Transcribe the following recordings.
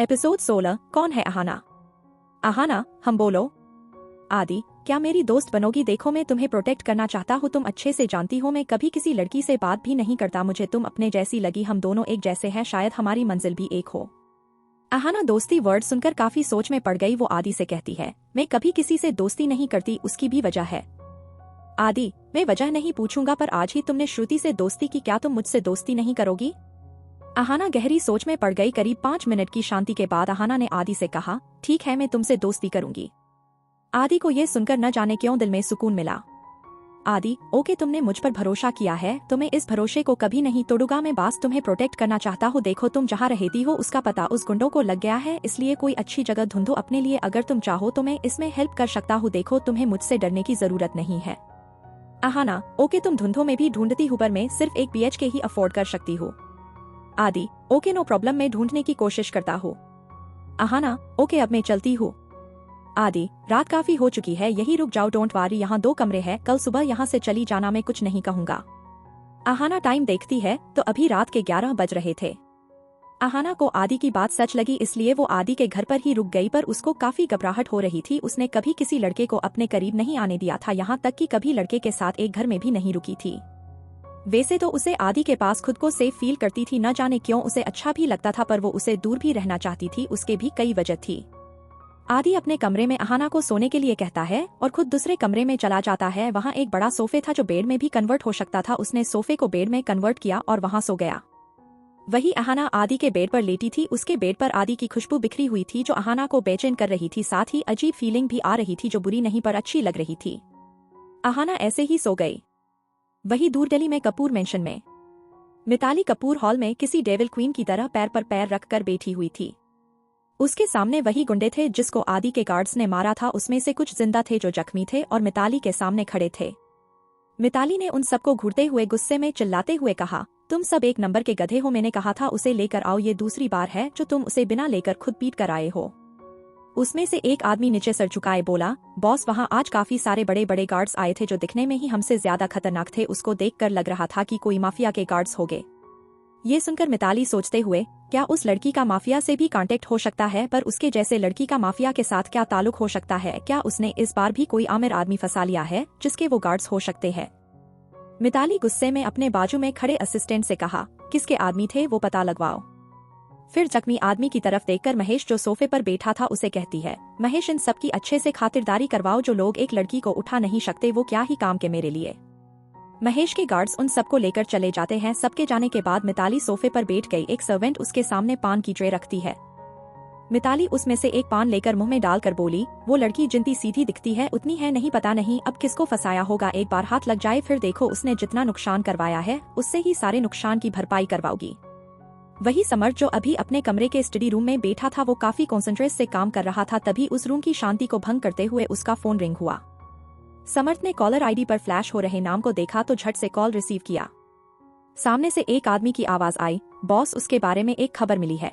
Episode 16 कौन है अहाना। अहाना हम बोलो। आदि क्या मेरी दोस्त बनोगी? देखो मैं तुम्हें प्रोटेक्ट करना चाहता हूँ, तुम अच्छे से जानती हो मैं कभी किसी लड़की से बात भी नहीं करता, मुझे तुम अपने जैसी लगी, हम दोनों एक जैसे हैं, शायद हमारी मंजिल भी एक हो। अहाना दोस्ती वर्ड सुनकर काफी सोच में पड़ गई। वो आदि से कहती है मैं कभी किसी से दोस्ती नहीं करती, उसकी भी वजह है। आदि मैं वजह नहीं पूछूंगा, पर आज ही तुमने श्रुति से दोस्ती की, क्या तुम मुझसे दोस्ती नहीं करोगी? अहाना गहरी सोच में पड़ गई। करीब 5 मिनट की शांति के बाद अहाना ने आदि से कहा ठीक है मैं तुमसे दोस्ती करूंगी। आदि को यह सुनकर न जाने क्यों दिल में सुकून मिला। आदि ओके तुमने मुझ पर भरोसा किया है तो मैं इस भरोसे को कभी नहीं तोड़ूंगा, मैं बस तुम्हें प्रोटेक्ट करना चाहता हूँ। देखो तुम जहाँ रहती हो उसका पता उस गुंडों को लग गया है, इसलिए कोई अच्छी जगह ढूंढो अपने लिए, अगर तुम चाहो तो मैं इसमें हेल्प कर सकता हूँ। देखो तुम्हें मुझसे डरने की जरूरत नहीं है। अहाना ओके तुम ढूंढो, मैं भी ढूंढती हूँ, पर मैं सिर्फ एक BHK ही अफोर्ड कर सकती हूँ। आदि ओके नो प्रॉब्लम, मैं ढूंढने की कोशिश करता हूँ। अहाना ओके अब मैं चलती हूँ। आदि रात काफी हो चुकी है, यही रुक जाओ, डोंट वरी, यहाँ 2 कमरे हैं, कल सुबह यहाँ से चली जाना, मैं कुछ नहीं कहूँगा। अहाना टाइम देखती है तो अभी रात के 11 बज रहे थे। अहाना को आदि की बात सच लगी, इसलिए वो आदि के घर पर ही रुक गई, पर उसको काफी घबराहट हो रही थी। उसने कभी किसी लड़के को अपने करीब नहीं आने दिया था, यहाँ तक कि कभी लड़के के साथ एक घर में भी नहीं रुकी थी। वैसे तो उसे आदि के पास खुद को सेफ फील करती थी, न जाने क्यों उसे अच्छा भी लगता था, पर वो उसे दूर भी रहना चाहती थी, उसके भी कई वजह थी। आदि अपने कमरे में अहाना को सोने के लिए कहता है और खुद दूसरे कमरे में चला जाता है। वहाँ एक बड़ा सोफे था जो बेड में भी कन्वर्ट हो सकता था, उसने सोफे को बेड में कन्वर्ट किया और वहाँ सो गया। वही अहाना आदि के बेड पर लेटी थी, उसके बेड पर आदि की खुशबू बिखरी हुई थी जो अहाना को बेचैन कर रही थी, साथ ही अजीब फीलिंग भी आ रही थी जो बुरी नहीं पर अच्छी लग रही थी। अहाना ऐसे ही सो गई। वही दूर दिल्ली में कपूर मेंशन में मिताली कपूर हॉल में किसी डेविल क्वीन की तरह पैर पर पैर रखकर बैठी हुई थी। उसके सामने वही गुंडे थे जिसको आदि के गार्ड्स ने मारा था, उसमें से कुछ जिंदा थे जो जख्मी थे और मिताली के सामने खड़े थे। मिताली ने उन सबको घूरते हुए गुस्से में चिल्लाते हुए कहा तुम सब एक नंबर के गधे हो, मैंने कहा था उसे लेकर आओ, ये दूसरी बार है जो तुम उसे बिना लेकर खुद पीट कर आए हो। उसमें से एक आदमी नीचे सर झुकाए बोला बॉस वहाँ आज काफी सारे बड़े बड़े गार्ड्स आए थे जो दिखने में ही हमसे ज्यादा खतरनाक थे, उसको देखकर लग रहा था कि कोई माफिया के गार्ड्स होंगे। ये सुनकर मिताली सोचते हुए क्या उस लड़की का माफिया से भी कांटेक्ट हो सकता है, पर उसके जैसे लड़की का माफिया के साथ क्या ताल्लुक हो सकता है, क्या उसने इस बार भी कोई आमिर आदमी फंसा लिया है जिसके वो गार्ड्स हो सकते हैं। मिताली गुस्से में अपने बाजू में खड़े असिस्टेंट से कहा किसके आदमी थे वो पता लगवाओ। फिर जख्मी आदमी की तरफ देखकर महेश जो सोफे पर बैठा था उसे कहती है महेश इन सबकी अच्छे से खातिरदारी करवाओ, जो लोग एक लड़की को उठा नहीं सकते वो क्या ही काम के मेरे लिए। महेश के गार्ड्स उन सबको लेकर चले जाते हैं। सबके जाने के बाद मिताली सोफे पर बैठ गई, एक सर्वेंट उसके सामने पान की ट्रे रखती है। मिताली उसमें से एक पान लेकर मुंह में डालकर बोली वो लड़की जितनी सीधी दिखती है उतनी है नहीं, पता नहीं अब किसको फंसाया होगा, एक बार हाथ लग जाए फिर देखो उसने जितना नुकसान करवाया है उससे ही सारे नुकसान की भरपाई करवाओगी। वही समर्थ जो अभी अपने कमरे के स्टडी रूम में बैठा था वो काफी कॉन्सेंट्रेट से काम कर रहा था, तभी उस रूम की शांति को भंग करते हुए उसका फोन रिंग हुआ। समर्थ ने कॉलर आईडी पर फ्लैश हो रहे नाम को देखा तो झट से कॉल रिसीव किया। सामने से एक आदमी की आवाज आई बॉस उसके बारे में एक खबर मिली है।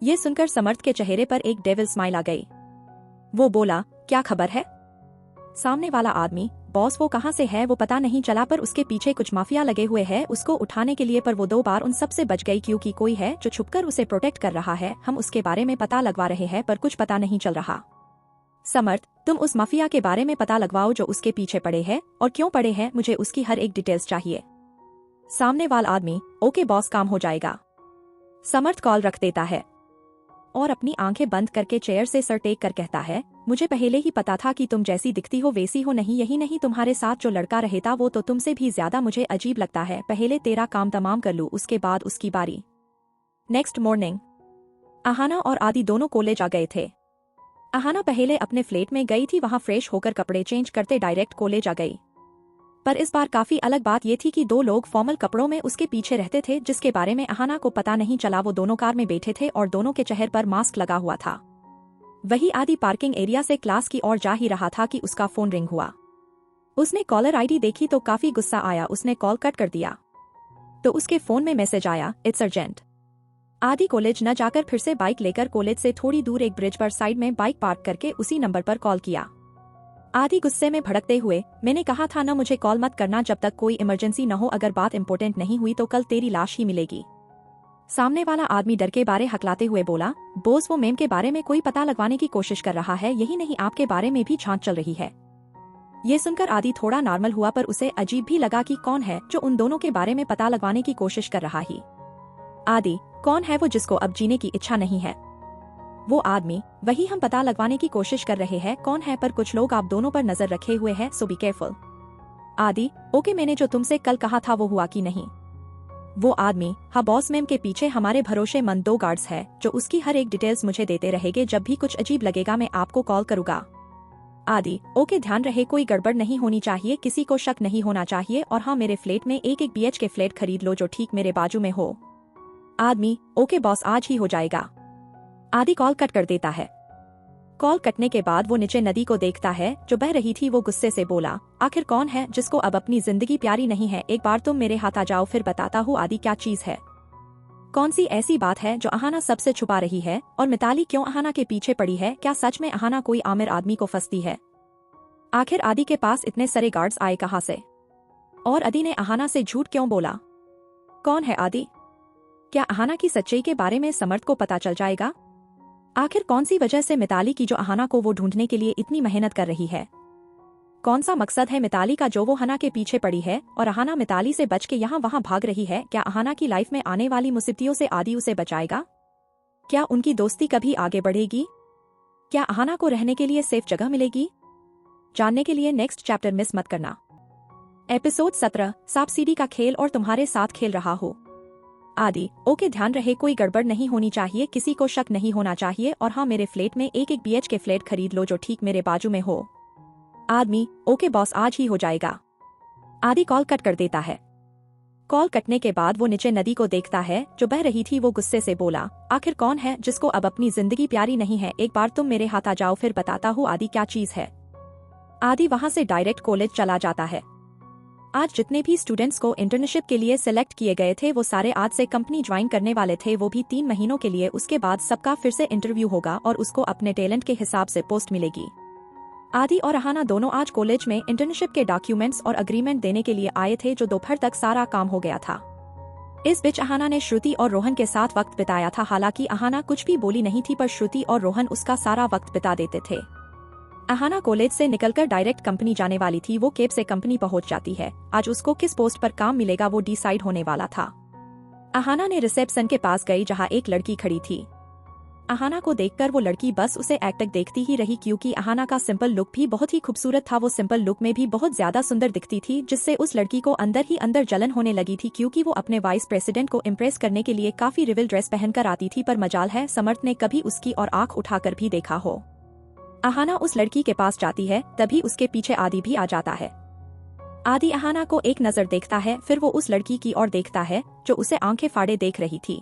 ये सुनकर समर्थ के चेहरे पर एक डेविल स्माइल आ गई। वो बोला क्या खबर है? सामने वाला आदमी बॉस वो कहाँ से है वो पता नहीं चला, पर उसके पीछे कुछ माफिया लगे हुए हैं उसको उठाने के लिए, पर वो 2 बार उन सब से बच गई क्योंकि कोई है जो छुपकर उसे प्रोटेक्ट कर रहा है, हम उसके बारे में पता लगवा रहे हैं पर कुछ पता नहीं चल रहा। समर्थ तुम उस माफिया के बारे में पता लगवाओ जो उसके पीछे पड़े हैं और क्यों पड़े हैं, मुझे उसकी हर एक डिटेल्स चाहिए। सामने वाला आदमी ओके बॉस काम हो जाएगा। समर्थ कॉल रख देता है और अपनी आंखें बंद करके चेयर से सर टेक कर कहता है मुझे पहले ही पता था कि तुम जैसी दिखती हो वैसी हो नहीं, यही नहीं तुम्हारे साथ जो लड़का रहता वो तो तुमसे भी ज्यादा मुझे अजीब लगता है, पहले तेरा काम तमाम कर लूं उसके बाद उसकी बारी। नेक्स्ट मॉर्निंग अहाना और आदि दोनों कॉलेज आ गए थे। अहाना पहले अपने फ्लैट में गई थी, वहां फ्रेश होकर कपड़े चेंज करते डायरेक्ट कॉलेज आ गई। पर इस बार काफी अलग बात ये थी कि 2 लोग फॉर्मल कपड़ों में उसके पीछे रहते थे जिसके बारे में अहाना को पता नहीं चला। वो दोनों कार में बैठे थे और दोनों के चेहरे पर मास्क लगा हुआ था। वही आदि पार्किंग एरिया से क्लास की ओर जा ही रहा था कि उसका फोन रिंग हुआ। उसने कॉलर आईडी देखी तो काफी गुस्सा आया, उसने कॉल कट कर दिया तो उसके फोन में मैसेज आया इट्स अर्जेंट। आदि कॉलेज न जाकर फिर से बाइक लेकर कॉलेज से थोड़ी दूर एक ब्रिज पर साइड में बाइक पार्क करके उसी नंबर पर कॉल किया। आदि गुस्से में भड़कते हुए मैंने कहा था ना मुझे कॉल मत करना जब तक कोई इमरजेंसी न हो, अगर बात इंपॉर्टेंट नहीं हुई तो कल तेरी लाश ही मिलेगी। सामने वाला आदमी डर के बारे हकलाते हुए बोला, बॉस वो मेम के बारे में कोई पता लगवाने की कोशिश कर रहा है, यही नहीं आपके बारे में भी छांट चल रही है। ये सुनकर आदि थोड़ा नॉर्मल हुआ पर उसे अजीब भी लगा कि कौन है जो उन दोनों के बारे में पता लगवाने की कोशिश कर रहा ही। आदि, कौन है वो जिसको अब जीने की इच्छा नहीं है? वो आदमी, वही हम पता लगवाने की कोशिश कर रहे हैं कौन है, पर कुछ लोग आप दोनों पर नजर रखे हुए हैं, सो बी केयरफुल। आदि, ओके मैंने जो तुमसे कल कहा था वो हुआ कि नहीं? वो आदमी, हाँ बॉस मैम के पीछे हमारे भरोसेमंद 2 गार्ड्स हैं जो उसकी हर एक डिटेल्स मुझे देते रहेंगे, जब भी कुछ अजीब लगेगा मैं आपको कॉल करूंगा। आदि, ओके ध्यान रहे कोई गड़बड़ नहीं होनी चाहिए, किसी को शक नहीं होना चाहिए, और हाँ मेरे फ्लैट में एक BH के फ्लैट खरीद लो जो ठीक मेरे बाजू में हो। आदमी, ओके बॉस आज ही हो जाएगा। आदि कॉल कट कर देता है। कॉल कटने के बाद वो नीचे नदी को देखता है जो बह रही थी। वो गुस्से से बोला, आखिर कौन है जिसको अब अपनी जिंदगी प्यारी नहीं है? एक बार तुम मेरे हाथ आ जाओ फिर बताता हूँ आदि क्या चीज है। कौन सी ऐसी बात है जो अहाना सबसे छुपा रही है, और मिताली क्यों अहाना के पीछे पड़ी है? क्या सच में अहाना कोई आमिर आदमी को फंसती है? आखिर आदि के पास इतने सारे गार्ड्स आए कहाँ से? और आदि ने अहाना से झूठ क्यों बोला? कौन है आदि? क्या अहाना की सच्चाई के बारे में समर्थ को पता चल जाएगा? आखिर कौन सी वजह से मिताली की जो अहाना को वो ढूंढने के लिए इतनी मेहनत कर रही है? कौन सा मकसद है मिताली का जो वो अहाना के पीछे पड़ी है, और अहाना मिताली से बच के यहाँ वहाँ भाग रही है? क्या अहाना की लाइफ में आने वाली मुसीबतों से आदि उसे बचाएगा? क्या उनकी दोस्ती कभी आगे बढ़ेगी? क्या अहाना को रहने के लिए सेफ जगह मिलेगी? जानने के लिए नेक्स्ट चैप्टर मिस मत करना। एपिसोड 17, सांप सीढ़ी का खेल और तुम्हारे साथ खेल रहा हो। आदि, ओके ध्यान रहे कोई गड़बड़ नहीं होनी चाहिए, किसी को शक नहीं होना चाहिए, और हाँ मेरे फ्लैट में एक BH के फ्लैट खरीद लो जो ठीक मेरे बाजू में हो। आदमी, ओके बॉस आज ही हो जाएगा। आदि कॉल कट कर देता है। कॉल कटने के बाद वो नीचे नदी को देखता है जो बह रही थी। वो गुस्से से बोला, आखिर कौन है जिसको अब अपनी जिंदगी प्यारी नहीं है? एक बार तुम मेरे हाथ आ जाओ फिर बताता हूँ आदि क्या चीज है। आदि वहाँ से डायरेक्ट कॉलेज चला जाता है। आज जितने भी स्टूडेंट्स को इंटर्नशिप के लिए सिलेक्ट किए गए थे वो सारे आज से कंपनी ज्वाइन करने वाले थे, वो भी 3 महीनों के लिए। उसके बाद सबका फिर से इंटरव्यू होगा और उसको अपने टैलेंट के हिसाब से पोस्ट मिलेगी। आदि और अहाना दोनों आज कॉलेज में इंटर्नशिप के डॉक्यूमेंट्स और अग्रीमेंट देने के लिए आए थे जो दोपहर तक सारा काम हो गया था। इस बीच अहाना ने श्रुति और रोहन के साथ वक्त बिताया था। हालांकि अहाना कुछ भी बोली नहीं थी पर श्रुति और रोहन उसका सारा वक्त बिता देते थे। अहाना कॉलेज से निकलकर डायरेक्ट कंपनी जाने वाली थी। वो कैब से कंपनी पहुंच जाती है। आज उसको किस पोस्ट पर काम मिलेगा वो डिसाइड होने वाला था। अहाना ने रिसेप्शन के पास गई जहां एक लड़की खड़ी थी। अहाना को देखकर वो लड़की बस उसे एकटक देखती ही रही, क्योंकि अहाना का सिंपल लुक भी बहुत ही खूबसूरत था। वो सिंपल लुक में भी बहुत ज्यादा सुंदर दिखती थी, जिससे उस लड़की को अंदर ही अंदर जलन होने लगी थी, क्योंकि वो अपने वाइस प्रेसिडेंट को इम्प्रेस करने के लिए काफी रिविल ड्रेस पहनकर आती थी। पर मजाल है समर्थ ने कभी उसकी और आंख उठाकर भी देखा हो। अहाना उस लड़की के पास जाती है, तभी उसके पीछे आदि भी आ जाता है। आदि अहाना को एक नजर देखता है, फिर वो उस लड़की की ओर देखता है जो उसे आंखें फाड़े देख रही थी।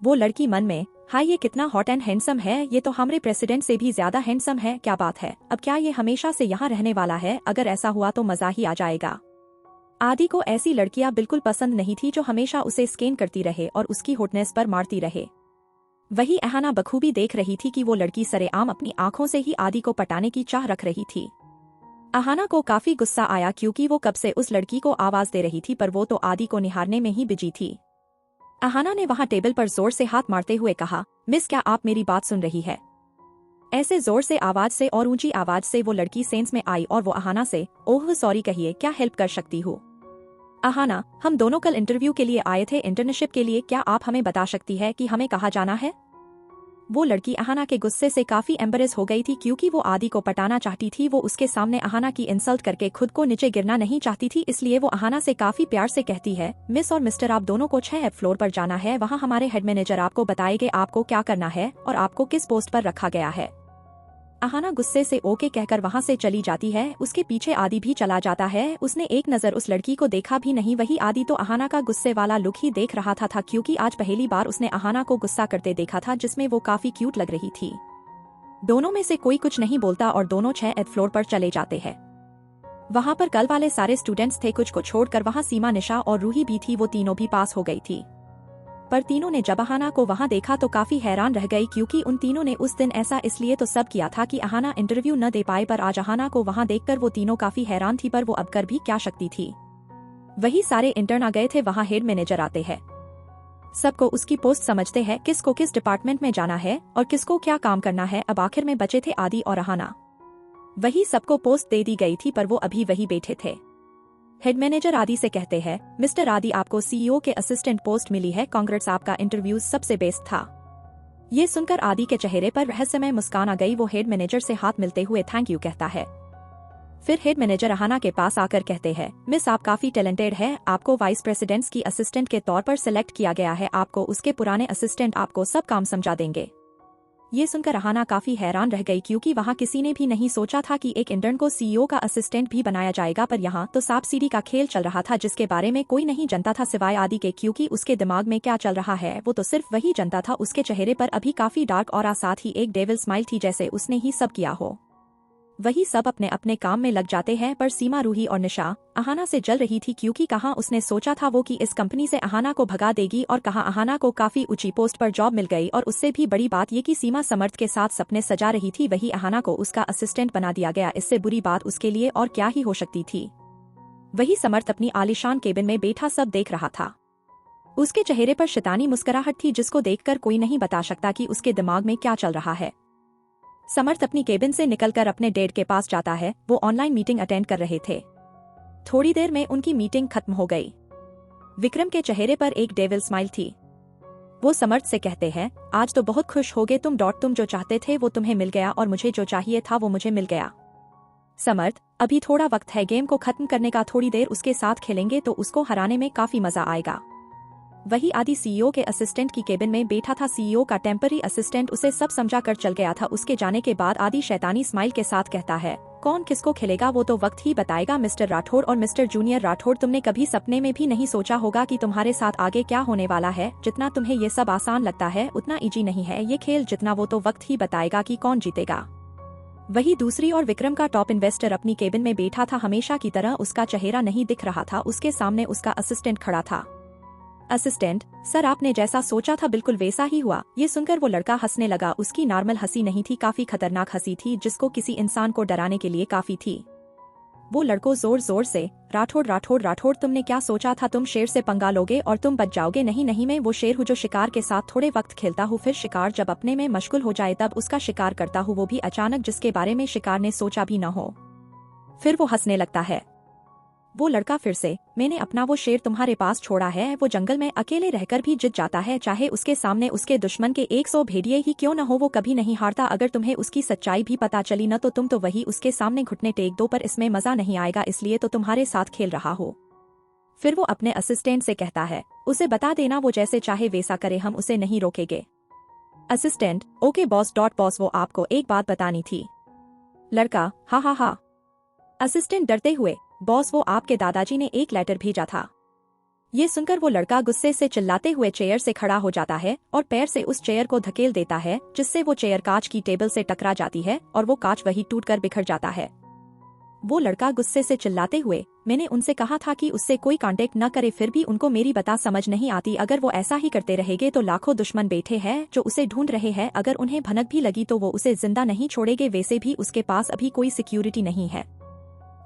वो लड़की मन में, हाय ये कितना हॉट एंड हैंडसम है, ये तो हमारे प्रेसिडेंट से भी ज्यादा हैंडसम है, क्या बात है, अब क्या ये हमेशा से यहाँ रहने वाला है? अगर ऐसा हुआ तो मजा ही आ जाएगा। आदि को ऐसी लड़कियां बिल्कुल पसंद नहीं थी जो हमेशा उसे स्कैन करती रहे और उसकी हॉटनेस पर मारती रहे। वही अहाना बखूबी देख रही थी कि वो लड़की सरेआम अपनी आंखों से ही आदि को पटाने की चाह रख रही थी। अहाना को काफी गुस्सा आया, क्योंकि वो कब से उस लड़की को आवाज दे रही थी पर वो तो आदि को निहारने में ही बिजी थी। अहाना ने वहां टेबल पर जोर से हाथ मारते हुए कहा, मिस क्या आप मेरी बात सुन रही है? ऐसे जोर से आवाज से और ऊंची आवाज से वो लड़की सेंस में आई और वो अहाना से, ओह सॉरी कहिए, क्या हेल्प कर सकती हूँ? अहाना, हम दोनों कल इंटरव्यू के लिए आए थे, इंटर्नशिप के लिए, क्या आप हमें बता सकती है कि हमें कहाँ जाना है? वो लड़की अहाना के गुस्से से काफी एम्बरेस हो गई थी, क्योंकि वो आदि को पटाना चाहती थी। वो उसके सामने अहाना की इंसल्ट करके खुद को नीचे गिरना नहीं चाहती थी, इसलिए वो अहाना से काफी प्यार से कहती है, मिस और मिस्टर आप दोनों को 6 फ्लोर पर जाना है, वहाँ हमारे हेड मैनेजर आपको बताएंगे आपको क्या करना है और आपको किस पोस्ट पर रखा गया है। अहाना गुस्से से ओके कहकर वहां से चली जाती है। उसके पीछे आदि भी चला जाता है। उसने एक नजर उस लड़की को देखा भी नहीं। वही आदि तो अहाना का गुस्से वाला लुक ही देख रहा था, क्योंकि आज पहली बार उसने अहाना को गुस्सा करते देखा था, जिसमें वो काफी क्यूट लग रही थी। दोनों में से कोई कुछ नहीं बोलता और दोनों 6 फ्लोर पर चले जाते हैं। वहां पर कल वाले सारे स्टूडेंट्स थे, कुछ को छोड़कर वहां सीमा, निशा और रूही भी थी। वो तीनों भी पास हो गई थी, पर तीनों ने जब अहाना को वहां देखा तो काफी हैरान रह गई, क्योंकि उन तीनों ने उस दिन ऐसा इसलिए तो सब किया था कि अहाना इंटरव्यू न दे पाए, पर आज अहाना को वहां देखकर वो तीनों काफी हैरान थी, पर वो अब कर भी क्या सकती थी। वही सारे इंटर्न आ गए थे। वहां हेड मैनेजर आते हैं। सबको उसकी पोस्ट समझते हैं, किसको किस डिपार्टमेंट में जाना है और किसको क्या काम करना है। अब आखिर में बचे थे आदि और अहाना। वही सबको पोस्ट दे दी गई थी पर वो अभी वही बैठे थे। हेड मैनेजर आदि से कहते हैं, मिस्टर आदि आपको सीईओ के असिस्टेंट पोस्ट मिली है, कांग्रेट्स, आपका इंटरव्यू सबसे बेस्ट था। ये सुनकर आदि के चेहरे पर रहस्यमय मुस्कान आ गई। वो हेड मैनेजर से हाथ मिलते हुए थैंक यू कहता है। फिर हेड मैनेजर अहाना के पास आकर कहते हैं, मिस आप काफी टैलेंटेड है, आपको वाइस प्रेसिडेंट्स की असिस्टेंट के तौर पर सिलेक्ट किया गया है। आपको उसके पुराने असिस्टेंट आपको सब काम समझा देंगे। ये सुनकर अहाना काफी हैरान रह गई क्योंकि वहाँ किसी ने भी नहीं सोचा था कि एक इंटर्न को सीईओ का असिस्टेंट भी बनाया जाएगा। पर यहाँ तो सांप सीढ़ी का खेल चल रहा था जिसके बारे में कोई नहीं जानता था सिवाय आदि के, क्योंकि उसके दिमाग में क्या चल रहा है वो तो सिर्फ वही जानता था। उसके चेहरे पर अभी काफी डार्क और साथ ही एक डेविल स्माइल थी, जैसे उसने ही सब किया हो। वही सब अपने अपने काम में लग जाते हैं पर सीमा, रूही और निशा अहाना से जल रही थी क्योंकि कहाँ उसने सोचा था वो कि इस कंपनी से अहाना को भगा देगी और कहाँ अहाना को काफी ऊंची पोस्ट पर जॉब मिल गई। और उससे भी बड़ी बात ये कि सीमा समर्थ के साथ सपने सजा रही थी, वही अहाना को उसका असिस्टेंट बना दिया गया। इससे बुरी बात उसके लिए और क्या ही हो सकती थी। वही समर्थ अपनी आलीशान केबिन में बैठा सब देख रहा था। उसके चेहरे पर शैतानी मुस्कुराहट थी जिसको देखकर कोई नहीं बता सकता कि उसके दिमाग में क्या चल रहा है। समर्थ अपनी केबिन से निकलकर अपने डैड के पास जाता है। वो ऑनलाइन मीटिंग अटेंड कर रहे थे। थोड़ी देर में उनकी मीटिंग खत्म हो गई। विक्रम के चेहरे पर एक डेविल स्माइल थी। वो समर्थ से कहते हैं, आज तो बहुत खुश हो गए तुम जो चाहते थे वो तुम्हें मिल गया और मुझे जो चाहिए था वो मुझे मिल गया। समर्थ, अभी थोड़ा वक्त है गेम को खत्म करने का, थोड़ी देर उसके साथ खेलेंगे तो उसको हराने में काफी मजा आएगा। वही आदि सीईओ के असिस्टेंट की केबिन में बैठा था। सीईओ का टेम्पररी असिस्टेंट उसे सब समझा कर चल गया था। उसके जाने के बाद आदि शैतानी स्माइल के साथ कहता है, कौन किसको खिलेगा वो तो वक्त ही बताएगा। मिस्टर राठौड़ और मिस्टर जूनियर राठौड़, तुमने कभी सपने में भी नहीं सोचा होगा कि तुम्हारे साथ आगे क्या होने वाला है। जितना तुम्हें ये सब आसान लगता है उतना इजी नहीं है ये खेल, जितना वो तो वक्त ही बताएगा कि कौन जीतेगा। वही दूसरी और विक्रम का टॉप इन्वेस्टर अपनी केबिन में बैठा था। हमेशा की तरह उसका चेहरा नहीं दिख रहा था। उसके सामने उसका असिस्टेंट खड़ा था। असिस्टेंट, सर आपने जैसा सोचा था बिल्कुल वैसा ही हुआ। ये सुनकर वो लड़का हंसने लगा। उसकी नॉर्मल हंसी नहीं थी, काफी खतरनाक हंसी थी जिसको किसी इंसान को डराने के लिए काफी थी। वो लड़को जोर जोर से, राठौड़ राठौड़ राठौड़, तुमने क्या सोचा था तुम शेर से पंगा लोगे और तुम बच जाओगे? नहीं नहीं, मैं वो शेर हूँ जो शिकार के साथ थोड़े वक्त खेलता हूँ, फिर शिकार जब अपने में मशगूल हो जाए तब उसका शिकार करता हूँ, वो भी अचानक जिसके बारे में शिकार ने सोचा भी न हो। फिर वो हंसने लगता है। वो लड़का फिर से, मैंने अपना वो शेर तुम्हारे पास छोड़ा है, वो जंगल में अकेले रहकर भी जीत जाता है, चाहे उसके सामने उसके दुश्मन के 100 भेड़िए ही क्यों न हो, वो कभी नहीं हारता। अगर तुम्हें उसकी सच्चाई भी पता चली न तो तुम तो वही उसके सामने घुटने टेक दो, पर इसमें मजा नहीं आएगा, इसलिए तो तुम्हारे साथ खेल रहा हो। फिर वो अपने असिस्टेंट से कहता है, उसे बता देना वो जैसे चाहे वैसा करे, हम उसे नहीं रोकेंगे। असिस्टेंट, ओके बॉस बॉस, वो आपको एक बात बतानी थी। लड़का, हा हा हा। असिस्टेंट डरते हुए, बॉस वो आपके दादाजी ने एक लेटर भेजा था। ये सुनकर वो लड़का गुस्से से चिल्लाते हुए चेयर से खड़ा हो जाता है और पैर से उस चेयर को धकेल देता है, जिससे वो चेयर कांच की टेबल से टकरा जाती है और वो कांच वही टूटकर बिखर जाता है। वो लड़का गुस्से से चिल्लाते हुए, मैंने उनसे कहा था कि उससे कोई कांटेक्ट न करे, फिर भी उनको मेरी बात समझ नहीं आती। अगर वो ऐसा ही करते रहेंगे तो लाखों दुश्मन बैठे हैं जो उसे ढूंढ रहे हैं, अगर उन्हें भनक भी लगी तो वो उसे जिंदा नहीं छोड़ेंगे, वैसे भी उसके पास अभी कोई सिक्योरिटी नहीं है।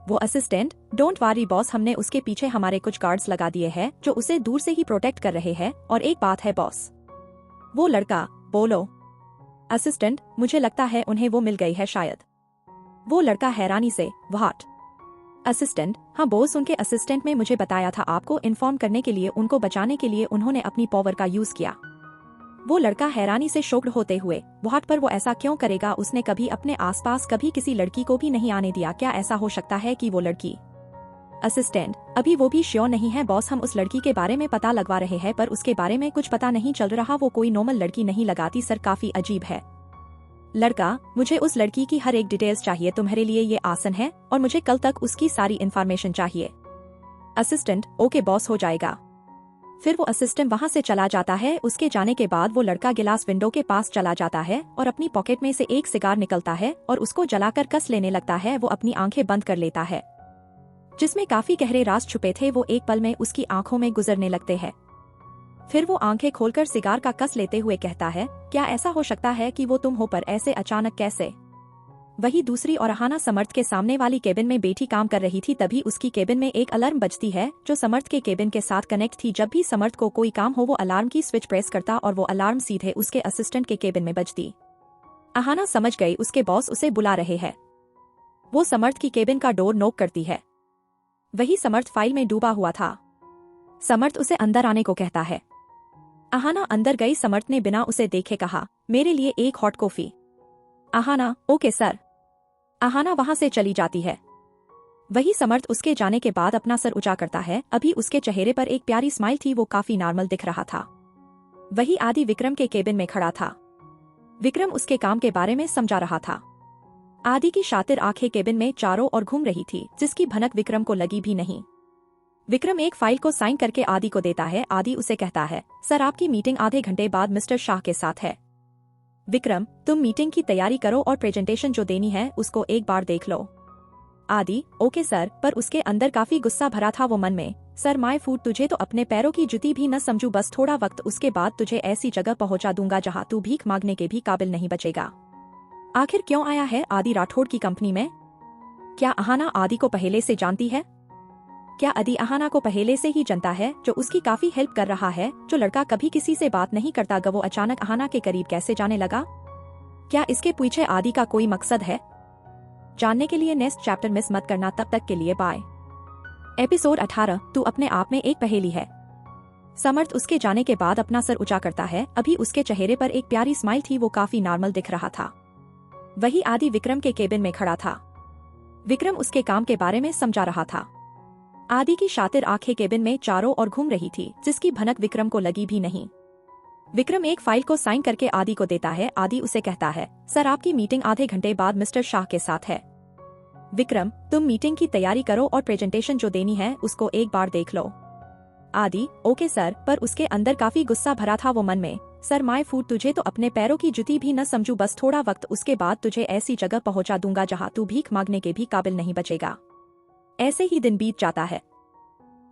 वो असिस्टेंट, डोंट वरी बॉस, हमने उसके पीछे हमारे कुछ गार्ड्स लगा दिए हैं जो उसे दूर से ही प्रोटेक्ट कर रहे हैं, और एक बात है बॉस। वो लड़का, बोलो। असिस्टेंट, मुझे लगता है उन्हें वो मिल गई है शायद। वो लड़का हैरानी से, व्हाट? असिस्टेंट, हाँ बॉस, उनके असिस्टेंट ने मुझे बताया था आपको इन्फॉर्म करने के लिए, उनको बचाने के लिए उन्होंने अपनी पावर का यूज किया। वो लड़का हैरानी से शॉक्ड होते हुए, व्हाट, पर वो ऐसा क्यों करेगा? उसने कभी अपने आसपास कभी किसी लड़की को भी नहीं आने दिया, क्या ऐसा हो सकता है कि वो लड़की? असिस्टेंट, अभी वो भी श्योर नहीं है बॉस, हम उस लड़की के बारे में पता लगवा रहे हैं पर उसके बारे में कुछ पता नहीं चल रहा, वो कोई नॉर्मल लड़की नहीं लगाती सर, काफी अजीब है। लड़का, मुझे उस लड़की की हर एक डिटेल्स चाहिए, तुम्हारे लिए ये आसान है, और मुझे कल तक उसकी सारी इन्फॉर्मेशन चाहिए। असिस्टेंट, ओके बॉस, हो जाएगा। फिर वो असिस्टेंट वहां से चला जाता है। उसके जाने के बाद वो लड़का गिलास विंडो के पास चला जाता है और अपनी पॉकेट में से एक सिगार निकलता है और उसको जलाकर कस लेने लगता है। वो अपनी आंखें बंद कर लेता है, जिसमें काफी गहरे राज छुपे थे, वो एक पल में उसकी आंखों में गुजरने लगते हैं। फिर वो आंखें खोलकर सिगार का कस लेते हुए कहता है, क्या ऐसा हो सकता है कि वो तुम हो, पर ऐसे अचानक कैसे? वही दूसरी ओर अहाना समर्थ के सामने वाली केबिन में बैठी काम कर रही थी। तभी उसकी केबिन में एक अलार्म बजती है जो समर्थ के केबिन के साथ कनेक्ट थी। जब भी समर्थ को कोई काम हो वो अलार्म की स्विच प्रेस करता और वो अलार्म सीधे उसके असिस्टेंट के केबिन में बजती। अहाना समझ गई उसके बॉस उसे बुला रहे हैं। वो समर्थ की केबिन का डोर नॉक करती है। वही समर्थ फाइल में डूबा हुआ था। समर्थ उसे अंदर आने को कहता है। अहाना अंदर गई। समर्थ ने बिना उसे देखे कहा, मेरे लिए एक hot coffee. Ahana, okay sir. Ahana वहां से चली जाती है। वही समर्थ उसके जाने के बाद अपना सर ऊंचा करता है। अभी उसके चेहरे पर एक प्यारी स्माइल थी, वो काफी नॉर्मल दिख रहा था। वही आदि विक्रम के केबिन में खड़ा था। विक्रम उसके काम के बारे में समझा रहा था। आदि की शातिर आंखें केबिन में चारों ओर घूम रही थी, जिसकी भनक विक्रम को लगी भी नहीं। विक्रम एक फाइल को साइन करके आदि को देता है। आदि उसे कहता है, सर आपकी मीटिंग आधे घंटे बाद मिस्टर शाह के साथ है। विक्रम, तुम मीटिंग की तैयारी करो और प्रेजेंटेशन जो देनी है उसको एक बार देख लो। आदि, ओके सर। पर उसके अंदर काफी गुस्सा भरा था वो मन में, सर माय फूड, तुझे तो अपने पैरों की जुती भी न समझू। बस थोड़ा वक्त, उसके बाद तुझे ऐसी जगह पहुंचा दूंगा जहां तू भीख मांगने के भी काबिल नहीं बचेगा। आखिर क्यों आया है आदि राठौड़ की कंपनी में? क्या अहाना आदि को पहले से जानती है? क्या आदि अहाना को पहले से ही जानता है, जो उसकी काफी हेल्प कर रहा है? जो लड़का कभी किसी से बात नहीं करता वो अचानक अहाना के करीब कैसे जाने लगा? क्या इसके पीछे आदि का कोई मकसद है? जानने के लिए नेक्स्ट चैप्टर मिस मत करना। तब तक के लिए बाय। एपिसोड 18, तू अपने आप में एक पहेली है। समर्थ उसके जाने के बाद अपना सर ऊंचा करता है। अभी उसके चेहरे पर एक प्यारी स्माइल थी, वो काफी नॉर्मल दिख रहा था। वही आदि विक्रम के केबिन में खड़ा था। विक्रम उसके काम के बारे में समझा रहा था। आदि की शातिर आंखें केबिन में चारों ओर घूम रही थी, जिसकी भनक विक्रम को लगी भी नहीं। विक्रम एक फाइल को साइन करके आदि को देता है। आदि उसे कहता है, सर आपकी मीटिंग आधे घंटे बाद मिस्टर शाह के साथ है। विक्रम, तुम मीटिंग की तैयारी करो और प्रेजेंटेशन जो देनी है उसको एक बार देख लो। आदि, ओके सर। पर उसके अंदर काफी गुस्सा भरा था वो मन में, सर माय फूड, तुझे तो अपने पैरों की जुती भी न समझू। बस थोड़ा वक्त, उसके बाद तुझे ऐसी जगह पहुंचा दूंगा जहां तू भीख मांगने के भी काबिल नहीं बचेगा। ऐसे ही दिन बीत जाता है।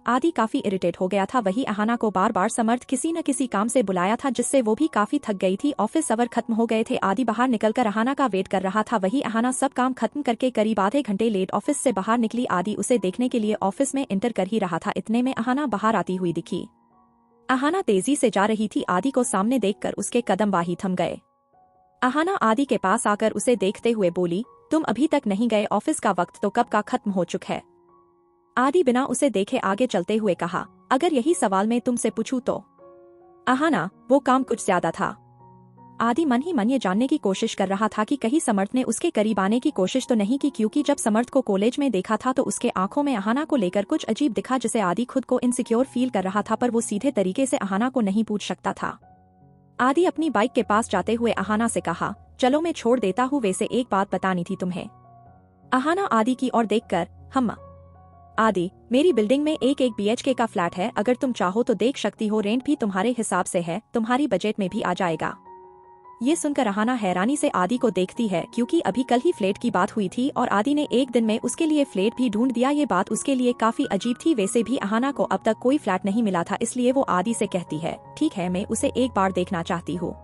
आदि काफी इरिटेट हो गया था। वही अहाना को बार बार समर्थ किसी न किसी काम से बुलाया था, जिससे वो भी काफी थक गई थी। ऑफिस आवर खत्म हो गए थे। आदि बाहर निकलकर अहाना का वेट कर रहा था। वही अहाना सब काम खत्म करके करीब आधे घंटे लेट ऑफिस से बाहर निकली। आदि उसे देखने के लिए ऑफिस में एंटर कर ही रहा था, इतने में अहाना बाहर आती हुई दिखी। अहाना तेजी से जा रही थी। आदि को सामने देखकर उसके कदम वाही थम गए। अहाना आदि के पास आकर उसे देखते हुए बोली, तुम अभी तक नहीं गए? ऑफिस का वक्त तो कब का खत्म हो चुका है। आदि बिना उसे देखे आगे चलते हुए कहा, अगर यही सवाल मैं तुमसे पूछूं तो? अहाना, वो काम कुछ ज्यादा था। आदि मन ही मन ये जानने की कोशिश कर रहा था कि कहीं समर्थ ने उसके करीब आने की कोशिश तो नहीं की, क्योंकि जब समर्थ को कॉलेज में देखा था तो उसके आंखों में अहाना को लेकर कुछ अजीब दिखा, जिसे आदि खुद को इनसिक्योर फील कर रहा था। पर वो सीधे तरीके से अहाना को नहीं पूछ सकता था। आदि अपनी बाइक के पास जाते हुए अहाना से कहा, चलो मैं छोड़ देता हूँ, वैसे एक बात बतानी थी तुम्हें। अहाना आदि की ओर देखकर, हम आदि, मेरी बिल्डिंग में एक BHK का फ्लैट है, अगर तुम चाहो तो देख सकती हो। रेंट भी तुम्हारे हिसाब से है, तुम्हारी बजट में भी आ जाएगा। ये सुनकर अहाना हैरानी से आदि को देखती है, क्योंकि अभी कल ही फ्लैट की बात हुई थी और आदि ने एक दिन में उसके लिए फ्लैट भी ढूंढ दिया। ये बात उसके लिए काफी अजीब थी। वैसे भी अहाना को अब तक कोई फ्लैट नहीं मिला था, इसलिए वो आदि से कहती है, ठीक है, मैं उसे एक बार देखना चाहती हूँ।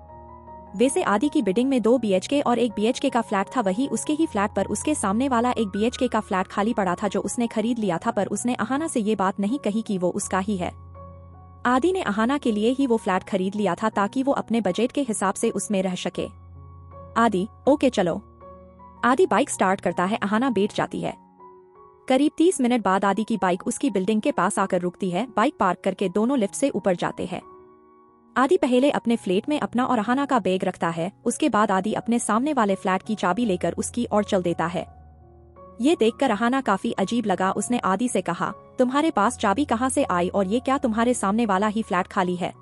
वैसे आदि की बिल्डिंग में 2 BHK और 1 BHK का फ्लैट था। वही उसके ही फ्लैट पर उसके सामने वाला 1 BHK का फ्लैट खाली पड़ा था, जो उसने खरीद लिया था। पर उसने अहाना से ये बात नहीं कही कि वो उसका ही है। आदि ने अहाना के लिए ही वो फ्लैट खरीद लिया था, ताकि वो अपने बजट के हिसाब से उसमें रह सके। आदि, ओके चलो। आदि बाइक स्टार्ट करता है। अहाना बैठ जाती है। करीब 30 मिनट बाद आदि की बाइक उसकी बिल्डिंग के पास आकर रुकती है। बाइक पार्क करके दोनों लिफ्ट से ऊपर जाते हैं। आदि पहले अपने फ्लैट में अपना और अहाना का बैग रखता है। उसके बाद आदि अपने सामने वाले फ्लैट की चाबी लेकर उसकी ओर चल देता है। ये देखकर अहाना काफी अजीब लगा। उसने आदि से कहा, तुम्हारे पास चाबी कहाँ से आई और ये क्या तुम्हारे सामने वाला ही फ्लैट खाली है?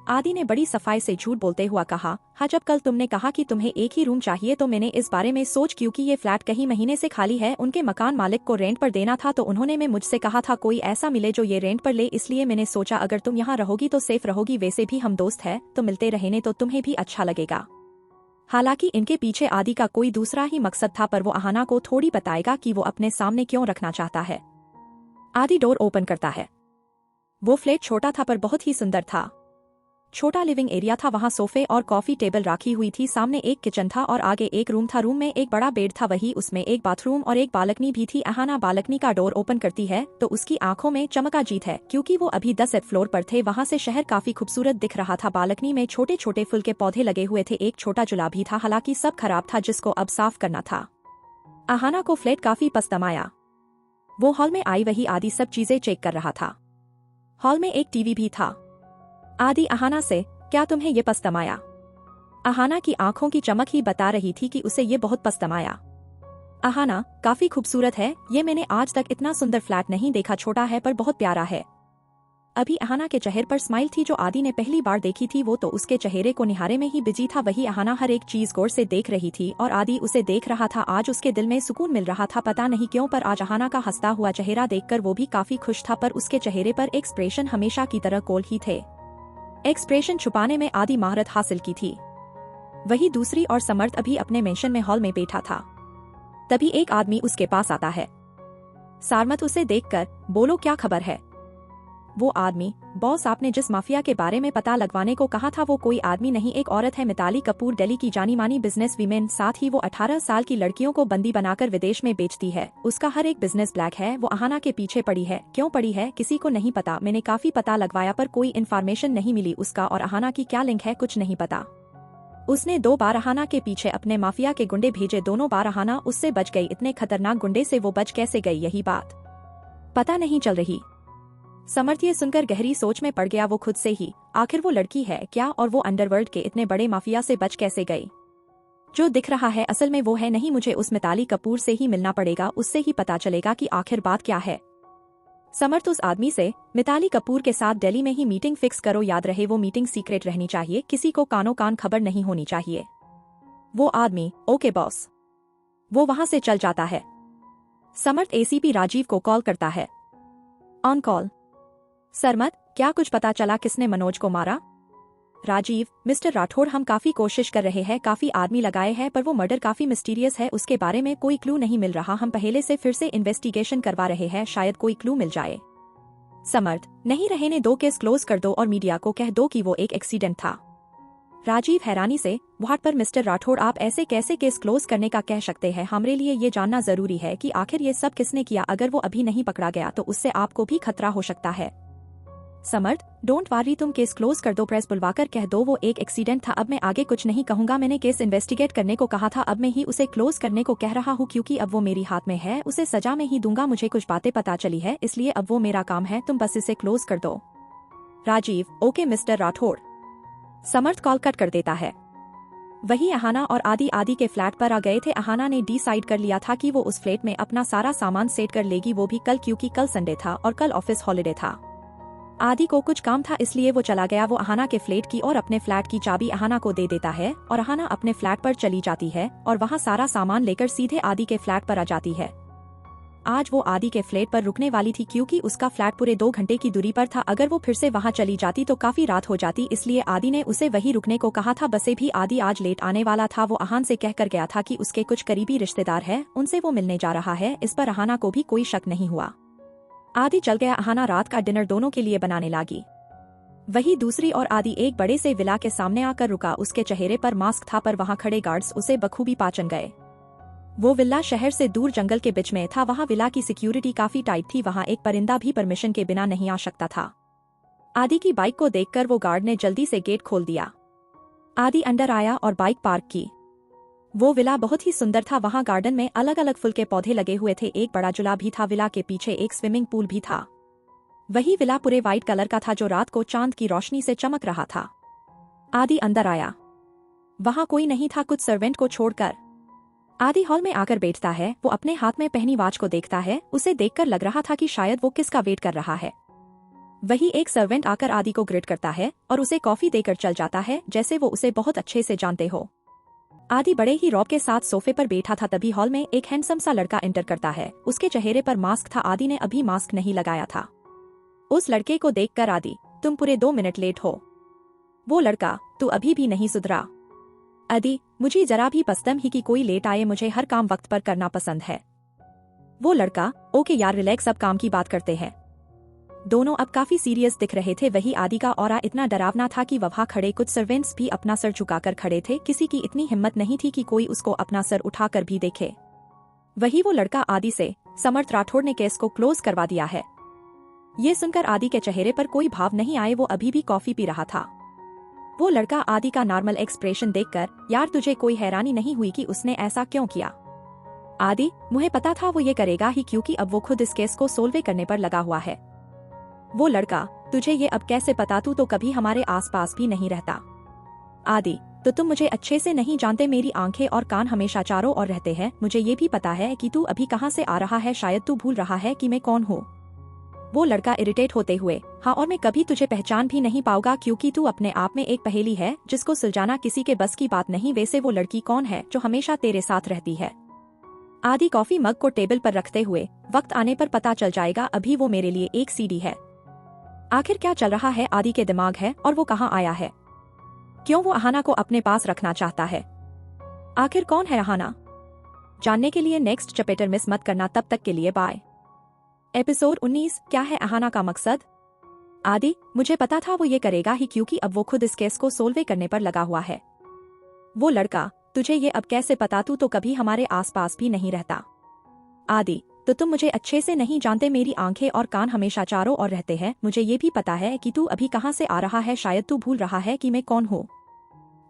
आदि ने बड़ी सफाई से झूठ बोलते हुआ कहा, हाँ, जब कल तुमने कहा कि तुम्हें एक ही रूम चाहिए तो मैंने इस बारे में सोच, क्योंकि ये फ्लैट कई महीने से खाली है, उनके मकान मालिक को रेंट पर देना था, तो उन्होंने मैं मुझसे कहा था कोई ऐसा मिले जो ये रेंट पर ले, इसलिए मैंने सोचा अगर तुम यहाँ रहोगी तो सेफ रहोगी। वैसे भी हम दोस्त हैं तो मिलते रहने तो तुम्हें भी अच्छा लगेगा। हालांकि इनके पीछे आदि का कोई दूसरा ही मकसद था, पर वो अहाना को थोड़ी बताएगा कि वो अपने सामने क्यों रखना चाहता है। आदि डोर ओपन करता है। वो फ्लैट छोटा था पर बहुत ही सुंदर था। छोटा लिविंग एरिया था, वहाँ सोफे और कॉफी टेबल रखी हुई थी। सामने एक किचन था और आगे एक रूम था। रूम में एक बड़ा बेड था, वही उसमें एक बाथरूम और एक बालकनी भी थी। अहाना बालकनी का डोर ओपन करती है तो उसकी आंखों में चमका जीत है, क्योंकि वो अभी 10th फ्लोर पर थे। वहाँ से शहर काफी खूबसूरत दिख रहा था। बालकनी में छोटे छोटे फूल के पौधे लगे हुए थे। एक छोटा चूल्हा भी था, हालांकि सब खराब था, जिसको अब साफ करना था। अहाना को फ्लैट काफी पसंद आया। वो हॉल में आई, वही आदि सब चीजें चेक कर रहा था। हॉल में एक टीवी भी था। आदि अहाना से, क्या तुम्हें ये पसंद आया? अहाना की आंखों की चमक ही बता रही थी कि उसे ये बहुत पसंद आया। अहाना, काफी खूबसूरत है, ये मैंने आज तक इतना सुंदर फ्लैट नहीं देखा। छोटा है पर बहुत प्यारा है। अभी अहाना के चेहरे पर स्माइल थी जो आदि ने पहली बार देखी थी। वो तो उसके चेहरे को निहारे में ही बिजी था। वही अहाना हर एक चीज गौर से देख रही थी और आदि उसे देख रहा था। आज उसके दिल में सुकून मिल रहा था, पता नहीं क्यों, पर आज अहाना का हंसता हुआ चेहरा देखकर वो भी काफी खुश था। पर उसके चेहरे पर एक्सप्रेशन हमेशा की तरह कोल्ड ही थे। एक्सप्रेशन छुपाने में आदि महारत हासिल की थी। वही दूसरी ओर समर्थ अभी अपने मेंशन में हॉल में बैठा था। तभी एक आदमी उसके पास आता है। सारमत उसे देखकर, बोलो क्या खबर है? वो आदमी, बॉस आपने जिस माफिया के बारे में पता लगवाने को कहा था वो कोई आदमी नहीं, एक औरत है, मिताली कपूर, दिल्ली की जानी मानी बिजनेस वीमेन। साथ ही वो 18 साल की लड़कियों को बंदी बनाकर विदेश में बेचती है। उसका हर एक बिजनेस ब्लैक है। वो अहाना के पीछे पड़ी है। क्यों पड़ी है किसी को नहीं पता। मैंने काफी पता लगवाया पर कोई इन्फॉर्मेशन नहीं मिली। उसका और अहाना की क्या लिंक है कुछ नहीं पता। उसने 2 बार अहाना के पीछे अपने माफिया के गुंडे भेजे, दोनों बार अहाना उससे बच गई। इतने खतरनाक गुंडे से वो बच कैसे गई, यही बात पता नहीं चल रही। समर्थ ये सुनकर गहरी सोच में पड़ गया। वो खुद से ही, आखिर वो लड़की है क्या और वो अंडरवर्ल्ड के इतने बड़े माफिया से बच कैसे गई? जो दिख रहा है असल में वो है नहीं। मुझे उस मिताली कपूर से ही मिलना पड़ेगा, उससे ही पता चलेगा कि आखिर बात क्या है। समर्थ उस आदमी से, मिताली कपूर के साथ दिल्ली में ही मीटिंग फिक्स करो, याद रहे वो मीटिंग सीक्रेट रहनी चाहिए, किसी को कानो कान खबर नहीं होनी चाहिए। वो आदमी, ओके बॉस। वो वहां से चल जाता है। समर्थ एसीपी राजीव को कॉल करता है। On call. सरमत, क्या कुछ पता चला किसने मनोज को मारा? राजीव, मिस्टर राठौड़, हम काफी कोशिश कर रहे हैं, काफी आदमी लगाए हैं, पर वो मर्डर काफी मिस्टीरियस है, उसके बारे में कोई क्लू नहीं मिल रहा। हम पहले से फिर से इन्वेस्टिगेशन करवा रहे हैं, शायद कोई क्लू मिल जाए। समर्थ, नहीं रहने दो, केस क्लोज कर दो और मीडिया को कह दो कि वो एक एक्सीडेंट था। राजीव हैरानी से, व्हाट, पर मिस्टर राठौड़ आप ऐसे कैसे केस क्लोज करने का कह सकते हैं? हमारे लिए ये जानना जरूरी है कि आखिर ये सब किसने किया। अगर वो अभी नहीं पकड़ा गया तो उससे आपको भी खतरा हो सकता है। समर्थ, डोंट वरी, तुम केस क्लोज कर दो, प्रेस बुलवाकर कह दो वो एक एक्सीडेंट था। अब मैं आगे कुछ नहीं कहूंगा, मैंने केस इन्वेस्टिगेट करने को कहा था, अब मैं ही उसे क्लोज करने को कह रहा हूँ, क्योंकि अब वो मेरी हाथ में है, उसे सजा में ही दूंगा। मुझे कुछ बातें पता चली है, इसलिए अब वो मेरा काम है, तुम बस इसे क्लोज कर दो। Rajiv, okay mister Rathore. Samarth call cut कर देता है। वही अहाना और आदि के फ्लैट पर आ गए थे। अहाना ने डिसाइड कर लिया था कि वो उस फ्लैट में अपना सारा सामान सेट कर लेगी, वो भी कल, क्योंकि कल संडे था और कल ऑफिस हॉलिडे था। आदि को कुछ काम था इसलिए वो चला गया। वो अहाना के फ्लैट की और अपने फ्लैट की चाबी अहाना को दे देता है और अहाना अपने फ्लैट पर चली जाती है और वहाँ सारा सामान लेकर सीधे आदि के फ्लैट पर आ जाती है। आज वो आदि के फ्लैट पर रुकने वाली थी, क्योंकि उसका फ्लैट पूरे 2 घंटे की दूरी पर था। अगर वो फिर से वहाँ चली जाती तो काफी रात हो जाती, इसलिए आदि ने उसे वही रुकने को कहा था। बसे भी आदि आज लेट आने वाला था। वो अहान से कहकर गया था कि उसके कुछ करीबी रिश्तेदार हैं, उनसे वो मिलने जा रहा है। इस पर अहाना को भी कोई शक नहीं हुआ। आदि चल गया। अहाना रात का डिनर दोनों के लिए बनाने लगी। वही दूसरी ओर आदि एक बड़े से विला के सामने आकर रुका। उसके चेहरे पर मास्क था, पर वहाँ खड़े गार्ड्स उसे बखूबी पहचान गए। वो विला शहर से दूर जंगल के बीच में था। वहाँ विला की सिक्योरिटी काफी टाइट थी, वहाँ एक परिंदा भी परमिशन के बिना नहीं आ सकता था। आदि की बाइक को देखकर वो गार्ड ने जल्दी से गेट खोल दिया। आदि अंदर आया और बाइक पार्क की। वो विला बहुत ही सुंदर था। वहाँ गार्डन में अलग अलग फूल के पौधे लगे हुए थे, एक बड़ा झूला भी था, विला के पीछे एक स्विमिंग पूल भी था। वही विला पूरे व्हाइट कलर का था, जो रात को चांद की रोशनी से चमक रहा था। आदि अंदर आया। वहाँ कोई नहीं था, कुछ सर्वेंट को छोड़कर। आदि हॉल में आकर बैठता है। वो अपने हाथ में पहनी वॉच को देखता है। उसे देखकर लग रहा था कि शायद वो किसका वेट कर रहा है। वही एक सर्वेंट आकर आदि को ग्रीट करता है और उसे कॉफी देकर चल जाता है, जैसे वो उसे बहुत अच्छे से जानते हो। आदि बड़े ही रौब के साथ सोफे पर बैठा था, तभी हॉल में एक हैंडसम सा लड़का एंटर करता है। उसके चेहरे पर मास्क था, आदि ने अभी मास्क नहीं लगाया था। उस लड़के को देखकर आदि, तुम पूरे 2 मिनट लेट हो। वो लड़का, तू अभी भी नहीं सुधरा। आदि, मुझे जरा भी पसंद ही कि कोई लेट आए, मुझे हर काम वक्त पर करना पसंद है। वो लड़का, ओके यार रिलैक्स, अब काम की बात करते हैं। दोनों अब काफी सीरियस दिख रहे थे। वही आदि का ऑरा इतना डरावना था कि वहां खड़े कुछ सर्वेंट्स भी अपना सर झुकाकर खड़े थे। किसी की इतनी हिम्मत नहीं थी कि कोई उसको अपना सर उठाकर भी देखे। वही वो लड़का आदि से, समर्थ राठौड़ ने केस को क्लोज करवा दिया है। ये सुनकर आदि के चेहरे पर कोई भाव नहीं आए। वो अभी भी कॉफी पी रहा था। वो लड़का आदि का नॉर्मल एक्सप्रेशन देखकर, यार तुझे कोई हैरानी नहीं हुई कि उसने ऐसा क्यों किया? आदि, मुझे पता था वो ये करेगा ही, क्योंकि अब वो खुद इस केस को सोल्व करने पर लगा हुआ है। वो लड़का, तुझे ये अब कैसे पता? तू तो कभी हमारे आसपास भी नहीं रहता। आदि, तो तुम मुझे अच्छे से नहीं जानते। मेरी आंखें और कान हमेशा चारों ओर रहते हैं। मुझे ये भी पता है कि तू अभी कहाँ से आ रहा है। शायद तू भूल रहा है कि मैं कौन हूँ। वो लड़का इरिटेट होते हुए, हाँ, और मैं कभी तुझे पहचान भी नहीं पाऊंगा, क्योंकि तू अपने आप में एक पहेली है जिसको सुलझाना किसी के बस की बात नहीं। वैसे वो लड़की कौन है जो हमेशा तेरे साथ रहती है? आदि कॉफी मग को टेबल पर रखते हुए, वक्त आने पर पता चल जाएगा, अभी वो मेरे लिए एक सीडी है। आखिर क्या चल रहा है आदि के दिमाग है, और वो कहाँ आया है? क्यों वो अहाना को अपने पास रखना चाहता है? आखिर कौन है अहाना? जानने के लिए नेक्स्ट चैप्टर मिस मत करना। तब तक के लिए बाय। एपिसोड 19, क्या है अहाना का मकसद? आदि, मुझे पता था वो ये करेगा ही, क्योंकि अब वो खुद इस केस को सोल्व करने पर लगा हुआ है। वो लड़का, तुझे ये अब कैसे पता? तू तो कभी हमारे आसपास भी नहीं रहता। आदि, तो तुम मुझे अच्छे से नहीं जानते। मेरी आंखें और कान हमेशा चारों ओर रहते हैं। मुझे ये भी पता है कि तू अभी कहाँ से आ रहा है। शायद तू भूल रहा है कि मैं कौन हूँ।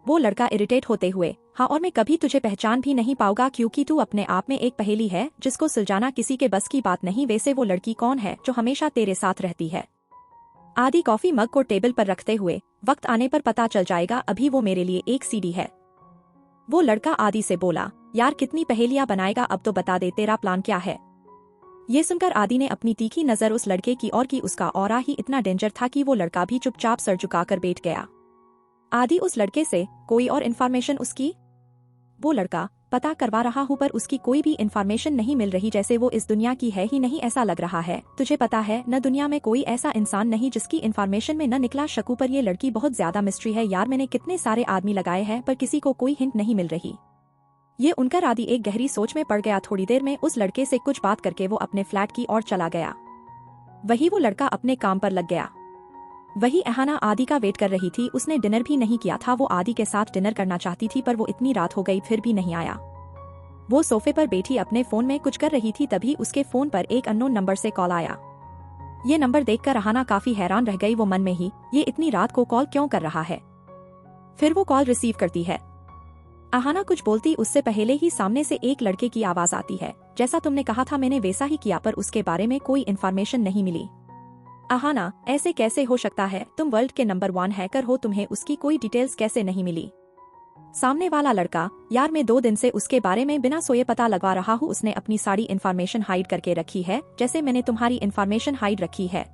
वो लड़का इरिटेट होते हुए, हाँ, और मैं कभी तुझे पहचान भी नहीं पाऊंगा, क्योंकि तू अपने आप में एक पहेली है जिसको सुलझाना किसी के बस की बात नहीं। वैसे वो लड़की कौन है जो हमेशा तेरे साथ रहती है? आदि कॉफी मग को टेबल पर रखते हुए, वक्त आने पर पता चल जाएगा, अभी वो मेरे लिए एक सीडी है। वो लड़का आदि से बोला, यार कितनी पहेलियां बनाएगा, अब तो बता दे तेरा प्लान क्या है? ये सुनकर आदि ने अपनी तीखी नजर उस लड़के की ओर की। उसका ऑरा ही इतना डेंजर था कि वो लड़का भी चुपचाप सर झुकाकर बैठ गया। आदि, उस लड़के से कोई और इन्फॉर्मेशन उसकी? वो लड़का, पता करवा रहा हूँ पर उसकी कोई भी इन्फॉर्मेशन नहीं मिल रही, जैसे वो इस दुनिया की है ही नहीं, ऐसा लग रहा है। तुझे पता है न, दुनिया में कोई ऐसा इंसान नहीं जिसकी इन्फॉर्मेशन में न निकला शकू पर। ये लड़की बहुत ज्यादा मिस्ट्री है यार। मैंने कितने सारे आदमी लगाए हैं पर किसी को कोई हिंट नहीं मिल रही। ये उनकर आदि एक गहरी सोच में पड़ गया। थोड़ी देर में उस लड़के से कुछ बात करके वो अपने फ्लैट की ओर चला गया। वही वो लड़का अपने काम पर लग गया। वही अहाना आदि का वेट कर रही थी। उसने डिनर भी नहीं किया था। वो आदि के साथ डिनर करना चाहती थी पर वो इतनी रात हो गई फिर भी नहीं आया। वो सोफे पर बैठी अपने फोन में कुछ कर रही थी, तभी उसके फोन पर एक अननोन नंबर से कॉल आया। ये नंबर देखकर अहाना काफी हैरान रह गई। वो मन में ही, ये इतनी रात को कॉल क्यों कर रहा है? फिर वो कॉल रिसीव करती है। अहाना कुछ बोलती उससे पहले ही सामने से एक लड़के की आवाज आती है, जैसा तुमने कहा था मैंने वैसा ही किया, पर उसके बारे में कोई इन्फॉर्मेशन नहीं मिली। अहाना, ऐसे कैसे हो सकता है? तुम वर्ल्ड के नंबर 1 हैकर हो, तुम्हें उसकी कोई डिटेल्स कैसे नहीं मिली? सामने वाला लड़का, यार मैं 2 दिन से उसके बारे में बिना सोए पता लगा रहा हूँ। उसने अपनी सारी इन्फॉर्मेशन हाइड करके रखी है, जैसे मैंने तुम्हारी इन्फॉर्मेशन हाइड रखी है।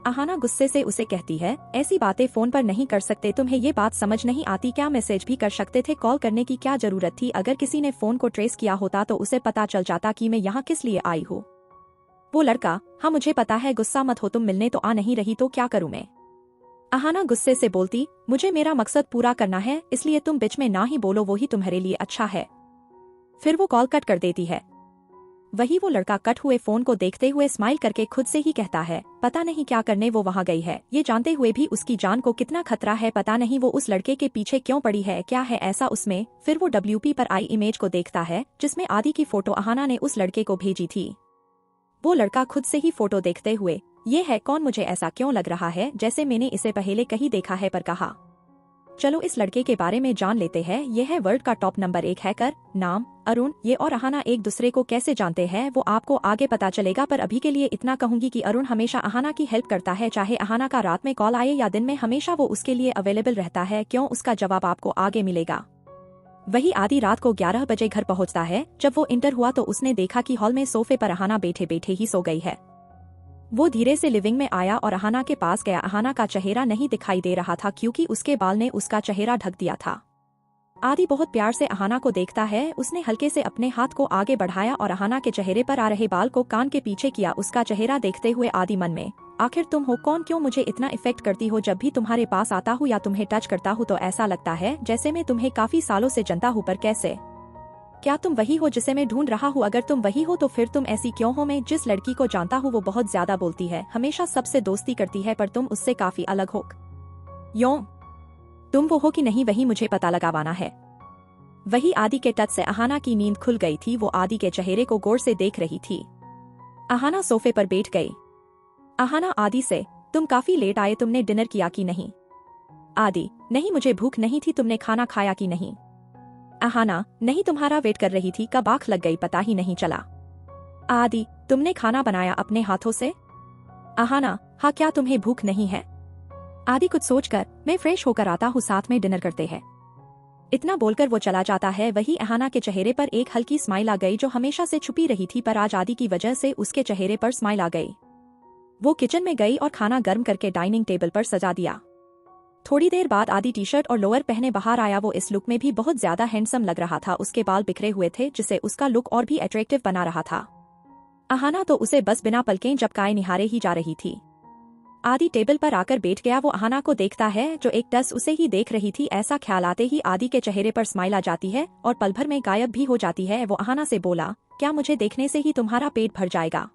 अहाना गुस्से से उसे कहती है, ऐसी बातें फोन पर नहीं कर सकते। तुम्हें ये बात समझ नहीं आती क्या? मैसेज भी कर सकते थे, कॉल करने की क्या जरूरत थी? अगर किसी ने फोन को ट्रेस किया होता तो उसे पता चल जाता कि मैं यहाँ किस लिए आई हूँ। वो लड़का, हाँ मुझे पता है, गुस्सा मत हो, तुम मिलने तो आ नहीं रही तो क्या करूँ मैं? अहाना गुस्से से बोलती, मुझे मेरा मकसद पूरा करना है, इसलिए तुम बीच में ना ही बोलो, वो ही तुम्हारे लिए अच्छा है। फिर वो कॉल कट कर देती है। वही वो लड़का कट हुए फोन को देखते हुए स्माइल करके खुद से ही कहता है, पता नहीं क्या करने वो वहाँ गई है, ये जानते हुए भी उसकी जान को कितना खतरा है। पता नहीं वो उस लड़के के पीछे क्यों पड़ी है, क्या है ऐसा उसमें? फिर वो WP पर आई इमेज को देखता है जिसमें आदि की फोटो अहाना ने उस लड़के को भेजी थी। वो लड़का खुद से ही फोटो देखते हुए, ये है कौन? मुझे ऐसा क्यों लग रहा है जैसे मैंने इसे पहले कहीं देखा है, पर कहा चलो इस लड़के के बारे में जान लेते हैं। यह है वर्ल्ड का टॉप नंबर 1 हैकर, नाम अरुण। ये और अहाना एक दूसरे को कैसे जानते हैं वो आपको आगे पता चलेगा, पर अभी के लिए इतना कहूंगी कि अरुण हमेशा अहाना की हेल्प करता है, चाहे अहाना का रात में कॉल आए या दिन में, हमेशा वो उसके लिए अवेलेबल रहता है। क्यों? उसका जवाब आपको आगे मिलेगा। वही आदि रात को 11 बजे घर पहुंचता है। जब वो इंटर हुआ तो उसने देखा कि हॉल में सोफे पर अहाना बैठे बैठे ही सो गई है। वो धीरे से लिविंग में आया और अहाना के पास गया। अहाना का चेहरा नहीं दिखाई दे रहा था क्योंकि उसके बाल ने उसका चेहरा ढक दिया था। आदि बहुत प्यार से अहाना को देखता है। उसने हल्के से अपने हाथ को आगे बढ़ाया और अहाना के चेहरे पर आ रहे बाल को कान के पीछे किया। उसका चेहरा देखते हुए आदि मन में, आखिर तुम हो कौन? क्यों मुझे इतना इफेक्ट करती हो? जब भी तुम्हारे पास आता हूँ या तुम्हें टच करता हूँ तो ऐसा लगता है जैसे मैं तुम्हें काफी सालों से जानता हूँ, पर कैसे? क्या तुम वही हो जिसे मैं ढूंढ रहा हूँ? अगर तुम वही हो तो फिर तुम ऐसी क्यों हो? मैं जिस लड़की को जानता हूँ वो बहुत ज्यादा बोलती है, हमेशा सबसे दोस्ती करती है, पर तुम उससे काफी अलग हो। यों? तुम वो हो कि नहीं, वही मुझे पता लगावाना है। वही आदि के टच से अहाना की नींद खुल गई थी। वो आदि के चेहरे को गौर से देख रही थी। अहाना सोफे पर बैठ गई। अहाना आदि से, तुम काफी लेट आए, तुमने डिनर किया कि नहीं? आदि, नहीं मुझे भूख नहीं थी। तुमने खाना खाया कि नहीं? अहाना, नहीं तुम्हारा वेट कर रही थी, कब आंख लग गई पता ही नहीं चला। आदि, तुमने खाना बनाया अपने हाथों से? अहाना, हाँ, क्या तुम्हें भूख नहीं है? आदि कुछ सोचकर, मैं फ्रेश होकर आता हूँ, साथ में डिनर करते हैं। इतना बोलकर वो चला जाता है। वही अहाना के चेहरे पर एक हल्की स्माइल आ गई जो हमेशा से छुपी रही थी, पर आज आदि की वजह से उसके चेहरे पर स्माइल आ गई। वो किचन में गई और खाना गर्म करके डाइनिंग टेबल पर सजा दिया। थोड़ी देर बाद आदि टी शर्ट और लोअर पहने बाहर आया। वो इस लुक में भी बहुत ज्यादा हैंडसम लग रहा था। उसके बाल बिखरे हुए थे जिसे उसका लुक और भी अट्रैक्टिव बना रहा था। अहाना तो उसे बस बिना पलकें झपकाए निहारे ही जा रही थी। आदि टेबल पर आकर बैठ गया। वो अहाना को देखता है जो एक टस उसे ही देख रही थी। ऐसा ख्याल आते ही आदि के चेहरे पर स्माइल आ जाती है और पल भर में गायब भी हो जाती है। वो अहाना से बोला, क्या मुझे देखने से ही तुम्हारा पेट भर जाएगा?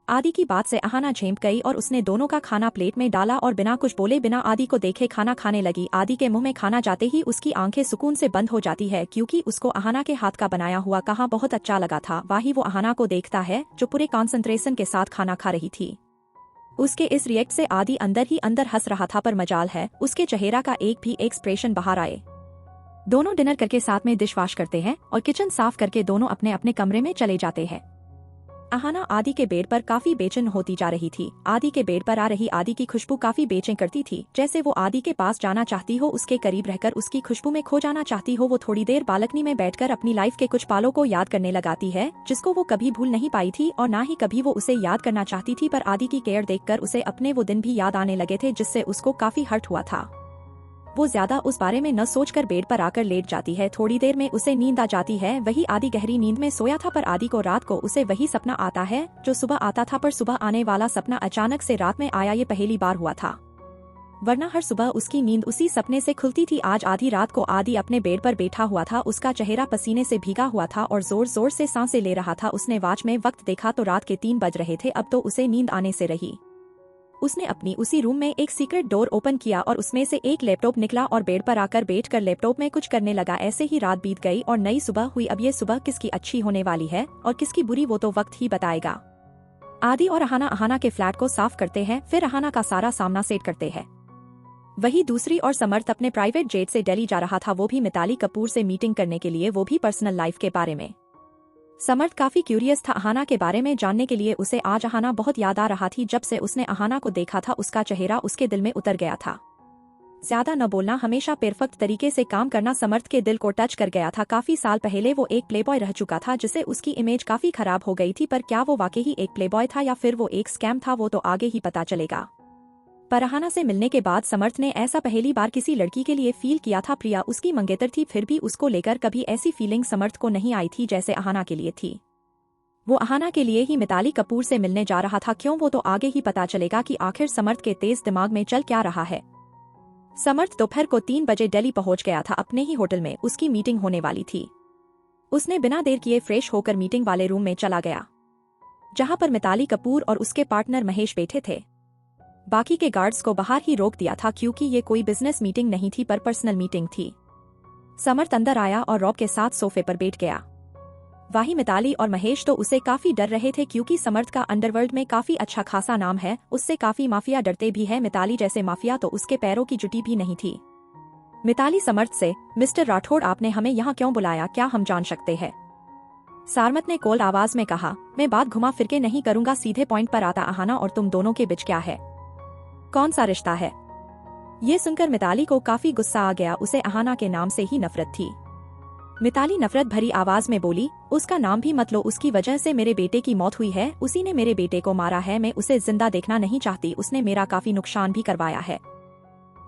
आदि की बात से अहाना झेंप गई और उसने दोनों का खाना प्लेट में डाला और बिना कुछ बोले बिना आदि को देखे खाना खाने लगी। आदि के मुंह में खाना जाते ही उसकी आंखें सुकून से बंद हो जाती है, क्योंकि उसको अहाना के हाथ का बनाया हुआ कहाँ बहुत अच्छा लगा था। वही वो अहाना को देखता है जो पूरे कॉन्सेंट्रेशन के साथ खाना खा रही थी। उसके इस रिएक्ट से आदि अंदर ही अंदर हंस रहा था, पर मजाल है उसके चेहरा का एक भी एक्सप्रेशन बाहर आए। दोनों डिनर करके साथ में डिश वॉश करते हैं और किचन साफ करके दोनों अपने अपने कमरे में चले जाते हैं। अहाना आदि के बेड पर काफी बेचैन होती जा रही थी। आदि के बेड पर आ रही आदि की खुशबू काफी बेचैन करती थी, जैसे वो आदि के पास जाना चाहती हो, उसके करीब रहकर उसकी खुशबू में खो जाना चाहती हो। वो थोड़ी देर बालकनी में बैठकर अपनी लाइफ के कुछ पालों को याद करने लगाती है, जिसको वो कभी भूल नहीं पाई थी और ना ही कभी वो उसे याद करना चाहती थी। पर आदि की केयर देखकर उसे अपने वो दिन भी याद आने लगे थे, जिससे उसको काफी हर्ट हुआ था। वो ज्यादा उस बारे में न सोचकर बेड पर आकर लेट जाती है। थोड़ी देर में उसे नींद आ जाती है। वही आदि गहरी नींद में सोया था, पर आदि को रात को उसे वही सपना आता है जो सुबह आता था, पर सुबह आने वाला सपना अचानक से रात में आया। ये पहली बार हुआ था, वरना हर सुबह उसकी नींद उसी सपने से खुलती थी। आज आधी रात को आदि अपने बेड पर बैठा हुआ था। उसका चेहरा पसीने से भीगा हुआ था और जोर जोर से सांसें ले रहा था। उसने वॉच में वक्त देखा तो रात के 3 बज रहे थे। अब तो उसे नींद आने से रही। उसने अपनी उसी रूम में एक सीक्रेट डोर ओपन किया और उसमें से एक लैपटॉप निकला और बेड पर आकर बैठकर लैपटॉप में कुछ करने लगा। ऐसे ही रात बीत गई और नई सुबह हुई। अब ये सुबह किसकी अच्छी होने वाली है और किसकी बुरी, वो तो वक्त ही बताएगा। आदि और अहाना के फ्लैट को साफ करते हैं, फिर अहाना का सारा सामना सेट करते हैं। वही दूसरी और समर्थ अपने प्राइवेट जेट से दिल्ली जा रहा था, वो भी मिताली कपूर से मीटिंग करने के लिए, वो भी पर्सनल लाइफ के बारे में। समर्थ काफी क्यूरियस था अहाना के बारे में जानने के लिए। उसे आज अहाना बहुत याद आ रहा थी। जब से उसने अहाना को देखा था उसका चेहरा उसके दिल में उतर गया था। ज्यादा न बोलना, हमेशा परफेक्ट तरीके से काम करना समर्थ के दिल को टच कर गया था। काफी साल पहले वो एक प्लेबॉय रह चुका था जिससे उसकी इमेज काफी खराब हो गई थी, पर क्या वो वाकई ही एक प्लेबॉय था या फिर वो एक स्कैम था, वो तो आगे ही पता चलेगा। पर अहाना से मिलने के बाद समर्थ ने ऐसा पहली बार किसी लड़की के लिए फील किया था। प्रिया उसकी मंगेतर थी, फिर भी उसको लेकर कभी ऐसी फीलिंग समर्थ को नहीं आई थी जैसे अहाना के लिए थी। वो अहाना के लिए ही मिताली कपूर से मिलने जा रहा था। क्यों, वो तो आगे ही पता चलेगा कि आखिर समर्थ के तेज दिमाग में चल क्या रहा है। समर्थ दोपहर को 3 बजे दिल्ली पहुंच गया था। अपने ही होटल में उसकी मीटिंग होने वाली थी। उसने बिना देर किए फ्रेश होकर मीटिंग वाले रूम में चला गया, जहां पर मिताली कपूर और उसके पार्टनर महेश बैठे थे। बाकी के गार्ड्स को बाहर ही रोक दिया था, क्योंकि ये कोई बिजनेस मीटिंग नहीं थी पर पर्सनल मीटिंग थी। समर्थ अंदर आया और रॉब के साथ सोफे पर बैठ गया। वही मिताली और महेश तो उसे काफी डर रहे थे, क्योंकि समर्थ का अंडरवर्ल्ड में काफी अच्छा खासा नाम है। उससे काफी माफिया डरते भी है। मिताली जैसे माफिया तो उसके पैरों की जुटी भी नहीं थी। मिताली समर्थ से, मिस्टर राठौड़ आपने हमें यहाँ क्यों बुलाया, क्या हम जान सकते हैं? सारमत ने कोल्ड आवाज में कहा, मैं बात घुमा फिरके नहीं करूंगा, सीधे पॉइंट पर आता। अहाना और तुम दोनों के बीच क्या है? कौन सा रिश्ता है? ये सुनकर मिताली को काफी गुस्सा आ गया। उसे अहाना के नाम से ही नफरत थी। मिताली नफरत भरी आवाज में बोली, उसका नाम भी मत लो, उसकी वजह से मेरे बेटे की मौत हुई है। उसी ने मेरे बेटे को मारा है। मैं उसे जिंदा देखना नहीं चाहती। उसने मेरा काफी नुकसान भी करवाया है।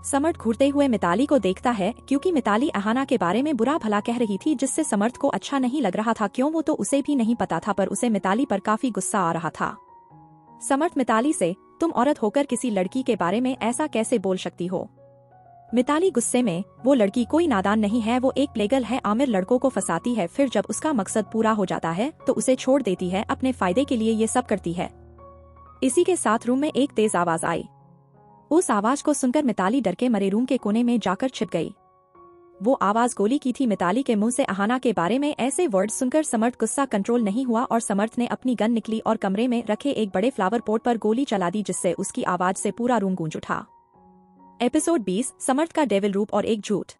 समर्थ घूरते हुए मिताली को देखता है, क्योंकि मिताली अहाना के बारे में बुरा भला कह रही थी, जिससे समर्थ को अच्छा नहीं लग रहा था। क्यों, वो तो उसे भी नहीं पता था, पर उसे मिताली पर काफी गुस्सा आ रहा था। समर्थ मिताली से, तुम औरत होकर किसी लड़की के बारे में ऐसा कैसे बोल सकती हो? मिताली गुस्से में, वो लड़की कोई नादान नहीं है, वो एक प्लेगल है। आमिर लड़कों को फंसाती है, फिर जब उसका मकसद पूरा हो जाता है तो उसे छोड़ देती है। अपने फायदे के लिए ये सब करती है। इसी के साथ रूम में एक तेज आवाज आई। उस आवाज को सुनकर मिताली डर के मरे रूम के कोने में जाकर छिप गई। वो आवाज गोली की थी। मिताली के मुंह से अहाना के बारे में ऐसे वर्ड सुनकर समर्थ गुस्सा कंट्रोल नहीं हुआ और समर्थ ने अपनी गन निकली और कमरे में रखे एक बड़े फ्लावर पॉट पर गोली चला दी, जिससे उसकी आवाज से पूरा रूम गूंज उठा। एपिसोड 20, समर्थ का डेविल रूप और एक झूठ।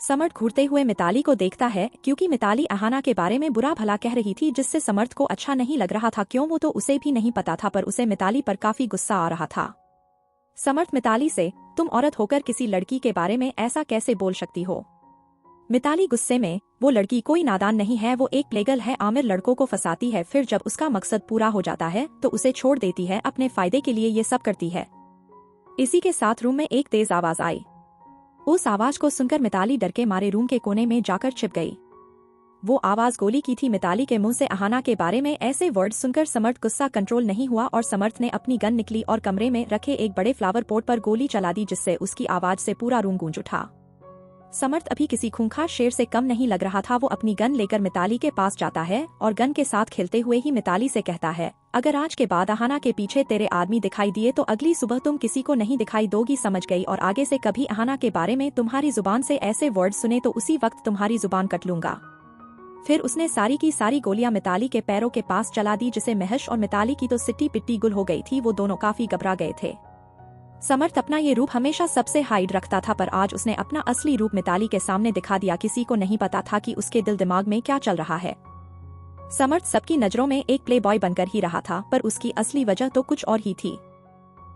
समर्थ घूरते हुए मिताली को देखता है, क्योंकि मिताली अहाना के बारे में बुरा भला कह रही थी, जिससे समर्थ को अच्छा नहीं लग रहा था। क्यों, वो तो उसे भी नहीं पता था, पर उसे मिताली पर काफी गुस्सा आ रहा था। समर्थ मिताली से, तुम औरत होकर किसी लड़की के बारे में ऐसा कैसे बोल सकती हो? मिताली गुस्से में, वो लड़की कोई नादान नहीं है, वो एक प्लेगल है। आमिर लड़कों को फंसाती है, फिर जब उसका मकसद पूरा हो जाता है तो उसे छोड़ देती है। अपने फायदे के लिए ये सब करती है। इसी के साथ रूम में एक तेज आवाज आई। उस आवाज को सुनकर मिताली डर के मारे रूम के कोने में जाकर छिप गई। वो आवाज गोली की थी। मिताली के मुंह से अहाना के बारे में ऐसे वर्ड सुनकर समर्थ गुस्सा कंट्रोल नहीं हुआ और समर्थ ने अपनी गन निकली और कमरे में रखे एक बड़े फ्लावर पॉट पर गोली चला दी, जिससे उसकी आवाज से पूरा रूम गूंज उठा। समर्थ अभी किसी खूंखार शेर से कम नहीं लग रहा था। वो अपनी गन लेकर मिताली के पास जाता है और गन के साथ खेलते हुए ही मिताली से कहता है, अगर आज के बाद अहाना के पीछे तेरे आदमी दिखाई दिए तो अगली सुबह तुम किसी को नहीं दिखाई दोगी, समझ गई? और आगे से कभी अहाना के बारे में तुम्हारी जुबान से ऐसे वर्ड सुने तो उसी वक्त तुम्हारी जुबान कट लूंगा। फिर उसने सारी की सारी गोलियां मिताली के पैरों के पास चला दी, जिसे महेश और मिताली की तो सिट्टी पिट्टी गुल हो गई थी। वो दोनों काफी घबरा गए थे। समर्थ अपना ये रूप हमेशा सबसे हाइड रखता था, पर आज उसने अपना असली रूप मिताली के सामने दिखा दिया। किसी को नहीं पता था कि उसके दिल दिमाग में क्या चल रहा है। समर्थ सबकी नजरों में एक प्ले बॉय बनकर ही रहा था, पर उसकी असली वजह तो कुछ और ही थी।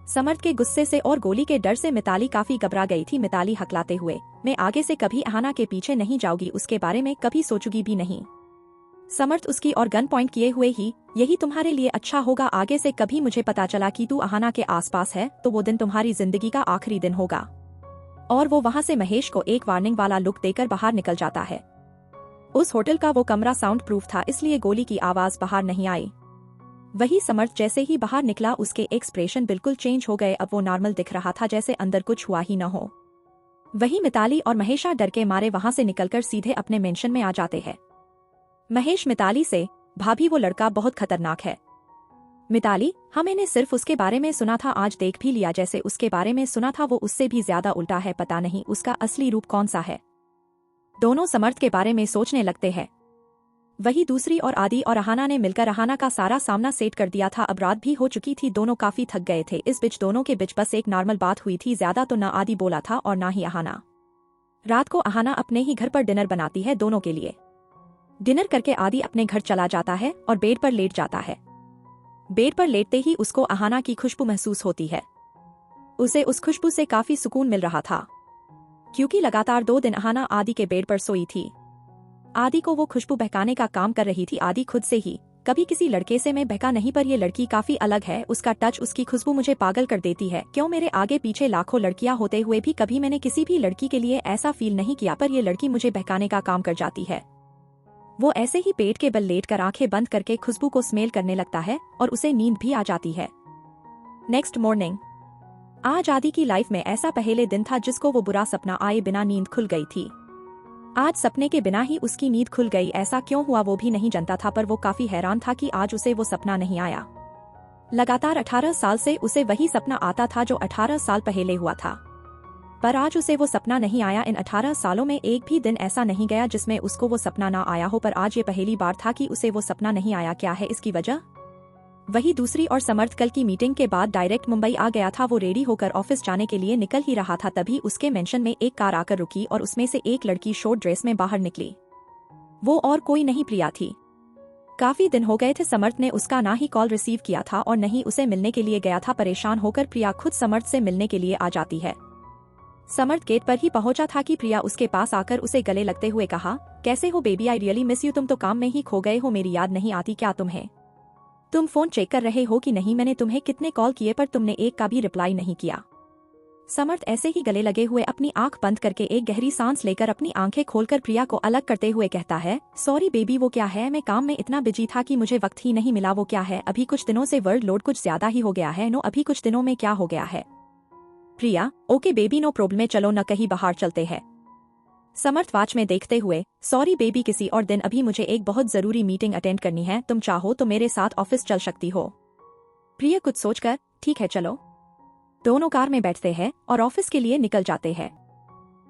समर्थ के गुस्से से और गोली के डर से मिताली काफी घबरा गई थी। मिताली हकलाते हुए, मैं आगे से कभी अहाना के पीछे नहीं जाऊंगी, उसके बारे में कभी सोचूंगी भी नहीं। समर्थ उसकी और गन पॉइंट किए हुए ही, यही तुम्हारे लिए अच्छा होगा। आगे से कभी मुझे पता चला कि तू अहाना के आसपास है तो वो दिन तुम्हारी जिंदगी का आखिरी दिन होगा। और वो वहां से महेश को एक वार्निंग वाला लुक देकर बाहर निकल जाता है। उस होटल का वो कमरा साउंड प्रूफ था, इसलिए गोली की आवाज बाहर नहीं आई। वही समर्थ जैसे ही बाहर निकला उसके एक्सप्रेशन बिल्कुल चेंज हो गए। अब वो नॉर्मल दिख रहा था, जैसे अंदर कुछ हुआ ही न हो। वही मिताली और महेशा डर के मारे वहां से निकलकर सीधे अपने मेंशन में आ जाते हैं। महेश मिताली से, भाभी वो लड़का बहुत खतरनाक है। मिताली, हाँ मैंने सिर्फ उसके बारे में सुना था, आज देख भी लिया। जैसे उसके बारे में सुना था वो उससे भी ज्यादा उल्टा है, पता नहीं उसका असली रूप कौन सा है। दोनों समर्थ के बारे में सोचने लगते हैं। वही दूसरी और आदि और अहाना ने मिलकर अहाना का सारा सामना सेट कर दिया था। अब रात भी हो चुकी थी, दोनों काफी थक गए थे। इस बीच दोनों के बीच बस एक नॉर्मल बात हुई थी, ज्यादा तो न आदि बोला था और ना ही अहाना। रात को अहाना अपने ही घर पर डिनर बनाती है दोनों के लिए। डिनर करके आदि अपने घर चला जाता है और बेड पर लेट जाता है। बेड पर लेटते ही उसको अहाना की खुशबू महसूस होती है। उसे उस खुशबू से काफी सुकून मिल रहा था, क्योंकि लगातार 2 दिन अहाना आदि के बेड पर सोई थी। आदि को वो खुशबू बहकाने का काम कर रही थी। आदि खुद से ही, कभी किसी लड़के से मैं बहका नहीं, पर ये लड़की काफी अलग है। उसका टच, उसकी खुशबू मुझे पागल कर देती है। क्यों, मेरे आगे पीछे लाखों लड़कियां होते हुए भी कभी मैंने किसी भी लड़की के लिए ऐसा फील नहीं किया, पर ये लड़की मुझे बहकाने का काम कर जाती है। वो ऐसे ही पेट के बल लेटकर आंखें बंद करके खुशबू को स्मेल करने लगता है और उसे नींद भी आ जाती है। नेक्स्ट मॉर्निंग, आज आदि की लाइफ में ऐसा पहले दिन था जिसको वो बुरा सपना आए बिना नींद खुल गई थी। आज सपने के बिना ही उसकी नींद खुल गई। ऐसा क्यों हुआ वो भी नहीं जानता था, पर वो काफी हैरान था कि आज उसे वो सपना नहीं आया। लगातार 18 साल से उसे वही सपना आता था जो 18 साल पहले हुआ था, पर आज उसे वो सपना नहीं आया। इन 18 सालों में एक भी दिन ऐसा नहीं गया जिसमें उसको वो सपना ना आया हो, पर आज ये पहली बार था कि उसे वो सपना नहीं आया। क्या है इसकी वजह? वही दूसरी और समर्थ कल की मीटिंग के बाद डायरेक्ट मुंबई आ गया था। वो रेडी होकर ऑफिस जाने के लिए निकल ही रहा था, तभी उसके मेंशन में एक कार आकर रुकी और उसमें से एक लड़की शॉर्ट ड्रेस में बाहर निकली। वो और कोई नहीं, प्रिया थी। काफी दिन हो गए थे समर्थ ने उसका ना ही कॉल रिसीव किया था और न ही उसे मिलने के लिए गया था। परेशान होकर प्रिया खुद समर्थ से मिलने के लिए आ जाती है। समर्थ गेट पर ही पहुंचा था कि प्रिया उसके पास आकर उसे गले लगते हुए कहा, कैसे हो baby, I really miss you. तुम तो काम में ही खो गए हो, मेरी याद नहीं आती क्या तुम्हें? तुम फोन चेक कर रहे हो कि नहीं? मैंने तुम्हें कितने कॉल किए पर तुमने एक का भी रिप्लाई नहीं किया। समर्थ ऐसे ही गले लगे हुए अपनी आंख बंद करके एक गहरी सांस लेकर अपनी आंखें खोलकर प्रिया को अलग करते हुए कहता है, सॉरी बेबी, वो क्या है, मैं काम में इतना बिजी था कि मुझे वक्त ही नहीं मिला। वो क्या है, अभी कुछ दिनों से वर्क लोड कुछ ज्यादा ही हो गया है। नो, अभी कुछ दिनों में क्या हो गया है? प्रिया, ओके बेबी नो प्रॉब्लम है, चलो न कहीं बाहर चलते हैं। समर्थ वॉच में देखते हुए, सॉरी बेबी किसी और दिन, अभी मुझे एक बहुत जरूरी मीटिंग अटेंड करनी है, तुम चाहो तो मेरे साथ ऑफिस चल सकती हो। प्रिया कुछ सोचकर, ठीक है चलो। दोनों कार में बैठते हैं और ऑफिस के लिए निकल जाते हैं।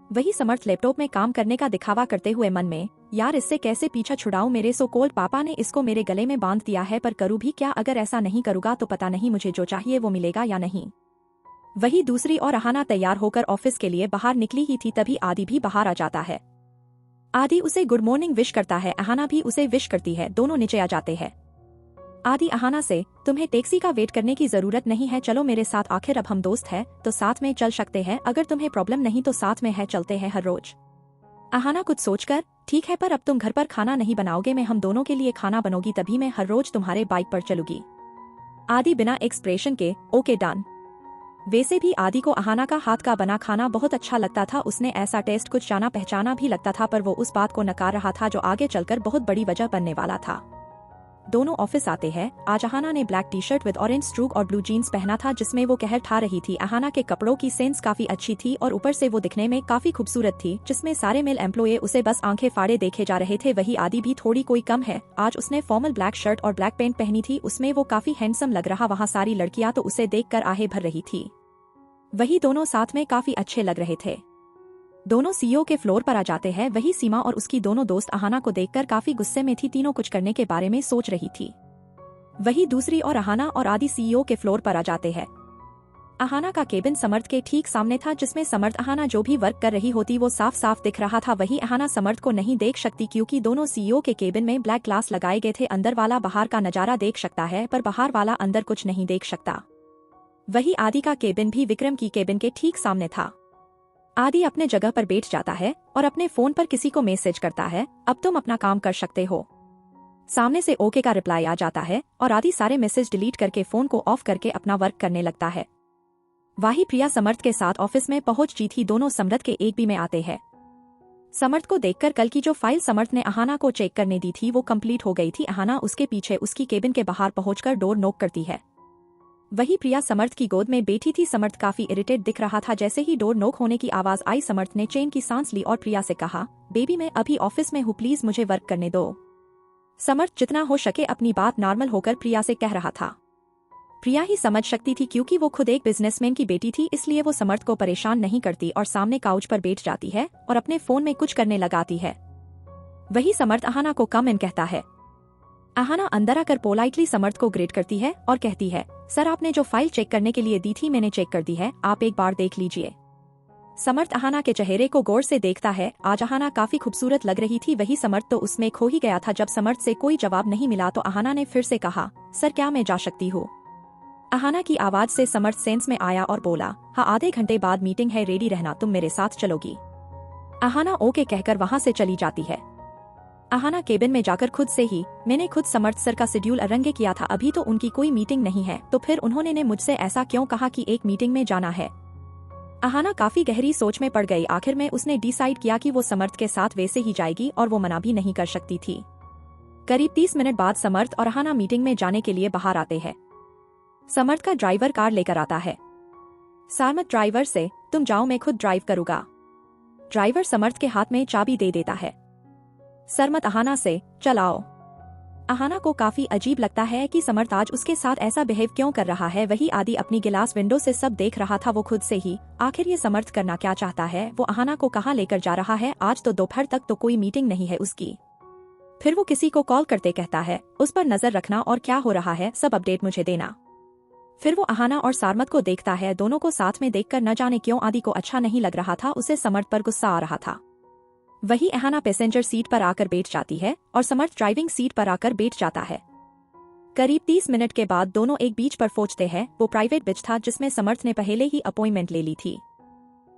वही समर्थ लैपटॉप में काम करने का दिखावा करते हुए मन में, यार इससे कैसे पीछा छुड़ाऊं, मेरे सो कॉल्ड पापा ने इसको मेरे गले में बांध दिया है, पर करूँ भी क्या, अगर ऐसा नहीं करूँगा तो पता नहीं मुझे जो चाहिए वो मिलेगा या नहीं। वही दूसरी ओर अहाना तैयार होकर ऑफिस के लिए बाहर निकली ही थी, तभी आदि भी बाहर आ जाता है। आदि उसे गुड मॉर्निंग विश करता है, अहाना भी उसे विश करती है, दोनों नीचे आ जाते हैं। आदि अहाना से, तुम्हें टैक्सी का वेट करने की जरूरत नहीं है, चलो मेरे साथ, आखिर अब हम दोस्त हैं तो साथ में चल सकते हैं, अगर तुम्हें प्रॉब्लम नहीं तो साथ में है चलते हैं हर रोज। अहाना कुछ सोचकर, ठीक है पर अब तुम घर पर खाना नहीं बनाओगे, मैं हम दोनों के लिए खाना बनोगी, तभी मैं हर रोज तुम्हारे बाइक पर चलूंगी। आदि बिना एक्सप्रेशन के, ओके डन। वैसे भी आदि को अहाना का हाथ का बना खाना बहुत अच्छा लगता था, उसने ऐसा टेस्ट कुछ जाना पहचाना भी लगता था, पर वो उस बात को नकार रहा था जो आगे चलकर बहुत बड़ी वजह बनने वाला था। दोनों ऑफिस आते हैं। आज अहाना ने black T shirt with orange stroke और ब्लू जीन्स पहना था जिसमें वो कहर ठा रही थी। अहाना के कपड़ों की सेंस काफी अच्छी थी और ऊपर से वो दिखने में काफी खूबसूरत थी, जिसमें सारे मेल एम्प्लॉय उसे बस आंखें फाड़े देखे जा रहे थे। वही आदि भी थोड़ी कोई कम है, आज उसने फॉर्मल ब्लैक शर्ट और ब्लैक पैंट पहनी थी, उसमें वो काफी हैंडसम लग रहा। वहाँ सारी लड़कियां तो उसे देखकर आहें भर रही थी। वही दोनों साथ में काफी अच्छे लग रहे थे। दोनों सीईओ के फ्लोर पर आ जाते हैं। वही सीमा और उसकी दोनों दोस्त अहाना को देखकर काफी गुस्से में थी, तीनों कुछ करने के बारे में सोच रही थी। वही दूसरी ओर अहाना और आदि सीईओ के फ्लोर पर आ जाते हैं। अहाना का केबिन समर्थ के ठीक सामने था, जिसमें समर्थ अहाना जो भी वर्क कर रही होती वो साफ साफ दिख रहा था। वही अहाना समर्थ को नहीं देख सकती क्योंकि दोनों सीईओ के केबिन में ब्लैक ग्लास लगाए गए थे। अंदर वाला बाहर का नजारा देख सकता है पर बाहर वाला अंदर कुछ नहीं देख सकता। वही आदि का केबिन भी विक्रम की केबिन के ठीक सामने था। आदि अपने जगह पर बैठ जाता है और अपने फोन पर किसी को मैसेज करता है, अब तुम अपना काम कर सकते हो। सामने से ओके का रिप्लाई आ जाता है और आदि सारे मैसेज डिलीट करके फोन को ऑफ करके अपना वर्क करने लगता है। वही प्रिया समर्थ के साथ ऑफिस में पहुंच चुकी थी। दोनों समर्थ के एक बी में आते हैं। समर्थ को देखकर कल की जो फाइल समर्थ ने अहाना को चेक करने दी थी वो कंप्लीट हो गई थी। अहाना उसके पीछे उसकी केबिन के बाहर पहुंचकर डोर नॉक करती है। वही प्रिया समर्थ की गोद में बैठी थी। समर्थ काफी इरिटेट दिख रहा था। जैसे ही डोर नॉक होने की आवाज आई समर्थ ने चैन की सांस ली और प्रिया से कहा, बेबी मैं अभी ऑफिस में हूँ, प्लीज मुझे वर्क करने दो। समर्थ जितना हो सके अपनी बात नॉर्मल होकर प्रिया से कह रहा था। प्रिया ही समझ सकती थी क्योंकि वो खुद एक बिजनेसमैन की बेटी थी, इसलिए वो समर्थ को परेशान नहीं करती और सामने काउच पर बैठ जाती है और अपने फोन में कुछ करने लगाती है। वही समर्थ अहाना को कम इन कहता है। अहाना अंदर आकर पोलाइटली समर्थ को ग्रेट करती है और कहती है, सर आपने जो फाइल चेक करने के लिए दी थी मैंने चेक कर दी है, आप एक बार देख लीजिए। समर्थ अहाना के चेहरे को गौर से देखता है। आज अहाना काफी खूबसूरत लग रही थी। वही समर्थ तो उसमें खो ही गया था। जब समर्थ से कोई जवाब नहीं मिला तो अहाना ने फिर से कहा, सर क्या मैं जा सकती हूँ? अहाना की आवाज से समर्थ सेंस में आया और बोला, हाँ आधे घंटे बाद मीटिंग है, रेडी रहना, तुम मेरे साथ चलोगी? अहाना ओके कहकर वहाँ से चली जाती है। अहाना केबिन में जाकर खुद से ही, मैंने खुद समर्थ सर का शेड्यूल अरंगे किया था, अभी तो उनकी कोई मीटिंग नहीं है, तो फिर उन्होंने ने मुझसे ऐसा क्यों कहा कि एक मीटिंग में जाना है? अहाना काफी गहरी सोच में पड़ गई। आखिर में उसने डिसाइड किया कि वो समर्थ के साथ वैसे ही जाएगी और वो मना भी नहीं कर सकती थी। करीब 30 मिनट बाद समर्थ और अहाना मीटिंग में जाने के लिए बाहर आते हैं। समर्थ का ड्राइवर कार लेकर आता है। समर्थ ड्राइवर से, तुम जाओ मैं खुद ड्राइव करूंगा। ड्राइवर समर्थ के हाथ में चाबी दे देता है। समर्थ अहाना से, चल आओ। अहाना को काफी अजीब लगता है कि समर्थ आज उसके साथ ऐसा बिहेव क्यों कर रहा है। वही आदि अपनी गिलास विंडो से सब देख रहा था, वो खुद से ही, आखिर ये समर्थ करना क्या चाहता है, वो अहाना को कहाँ लेकर जा रहा है? आज तो दोपहर तक तो कोई मीटिंग नहीं है उसकी। फिर वो किसी को कॉल करते कहता है, उस पर नजर रखना और क्या हो रहा है सब अपडेट मुझे देना। फिर वो अहाना और समर्थ को देखता है। दोनों को साथ में देखकर न जाने क्यों आदि को अच्छा नहीं लग रहा था, उसे समर्थ पर गुस्सा आ रहा था। वही अहाना पैसेंजर सीट पर आकर बैठ जाती है और समर्थ ड्राइविंग सीट पर आकर बैठ जाता है। करीब 30 मिनट के बाद दोनों एक बीच पर पहुंचते हैं। वो प्राइवेट बीच था जिसमें समर्थ ने पहले ही अपॉइंटमेंट ले ली थी।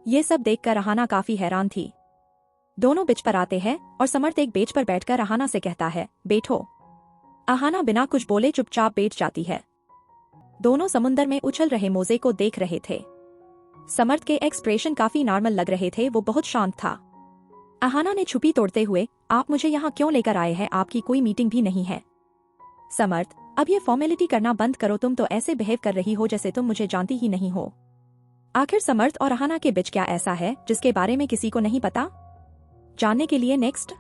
ये सब देखकर अहाना काफी हैरान थी। दोनों बीच पर आते हैं और समर्थ एक बेंच पर बैठकर अहाना से कहता है, बैठो। अहाना बिना कुछ बोले चुपचाप बैठ जाती है। दोनों समुंदर में उछल रहे मोजे को देख रहे थे। समर्थ के एक्सप्रेशन काफी नॉर्मल लग रहे थे, वो बहुत शांत था। अहाना ने छुपी तोड़ते हुए, आप मुझे यहाँ क्यों लेकर आए हैं? आपकी कोई मीटिंग भी नहीं है। समर्थ, अब ये फॉर्मेलिटी करना बंद करो, तुम तो ऐसे बिहेव कर रही हो जैसे तुम मुझे जानती ही नहीं हो। आखिर समर्थ और अहाना के बीच क्या ऐसा है जिसके बारे में किसी को नहीं पता? जानने के लिए नेक्स्ट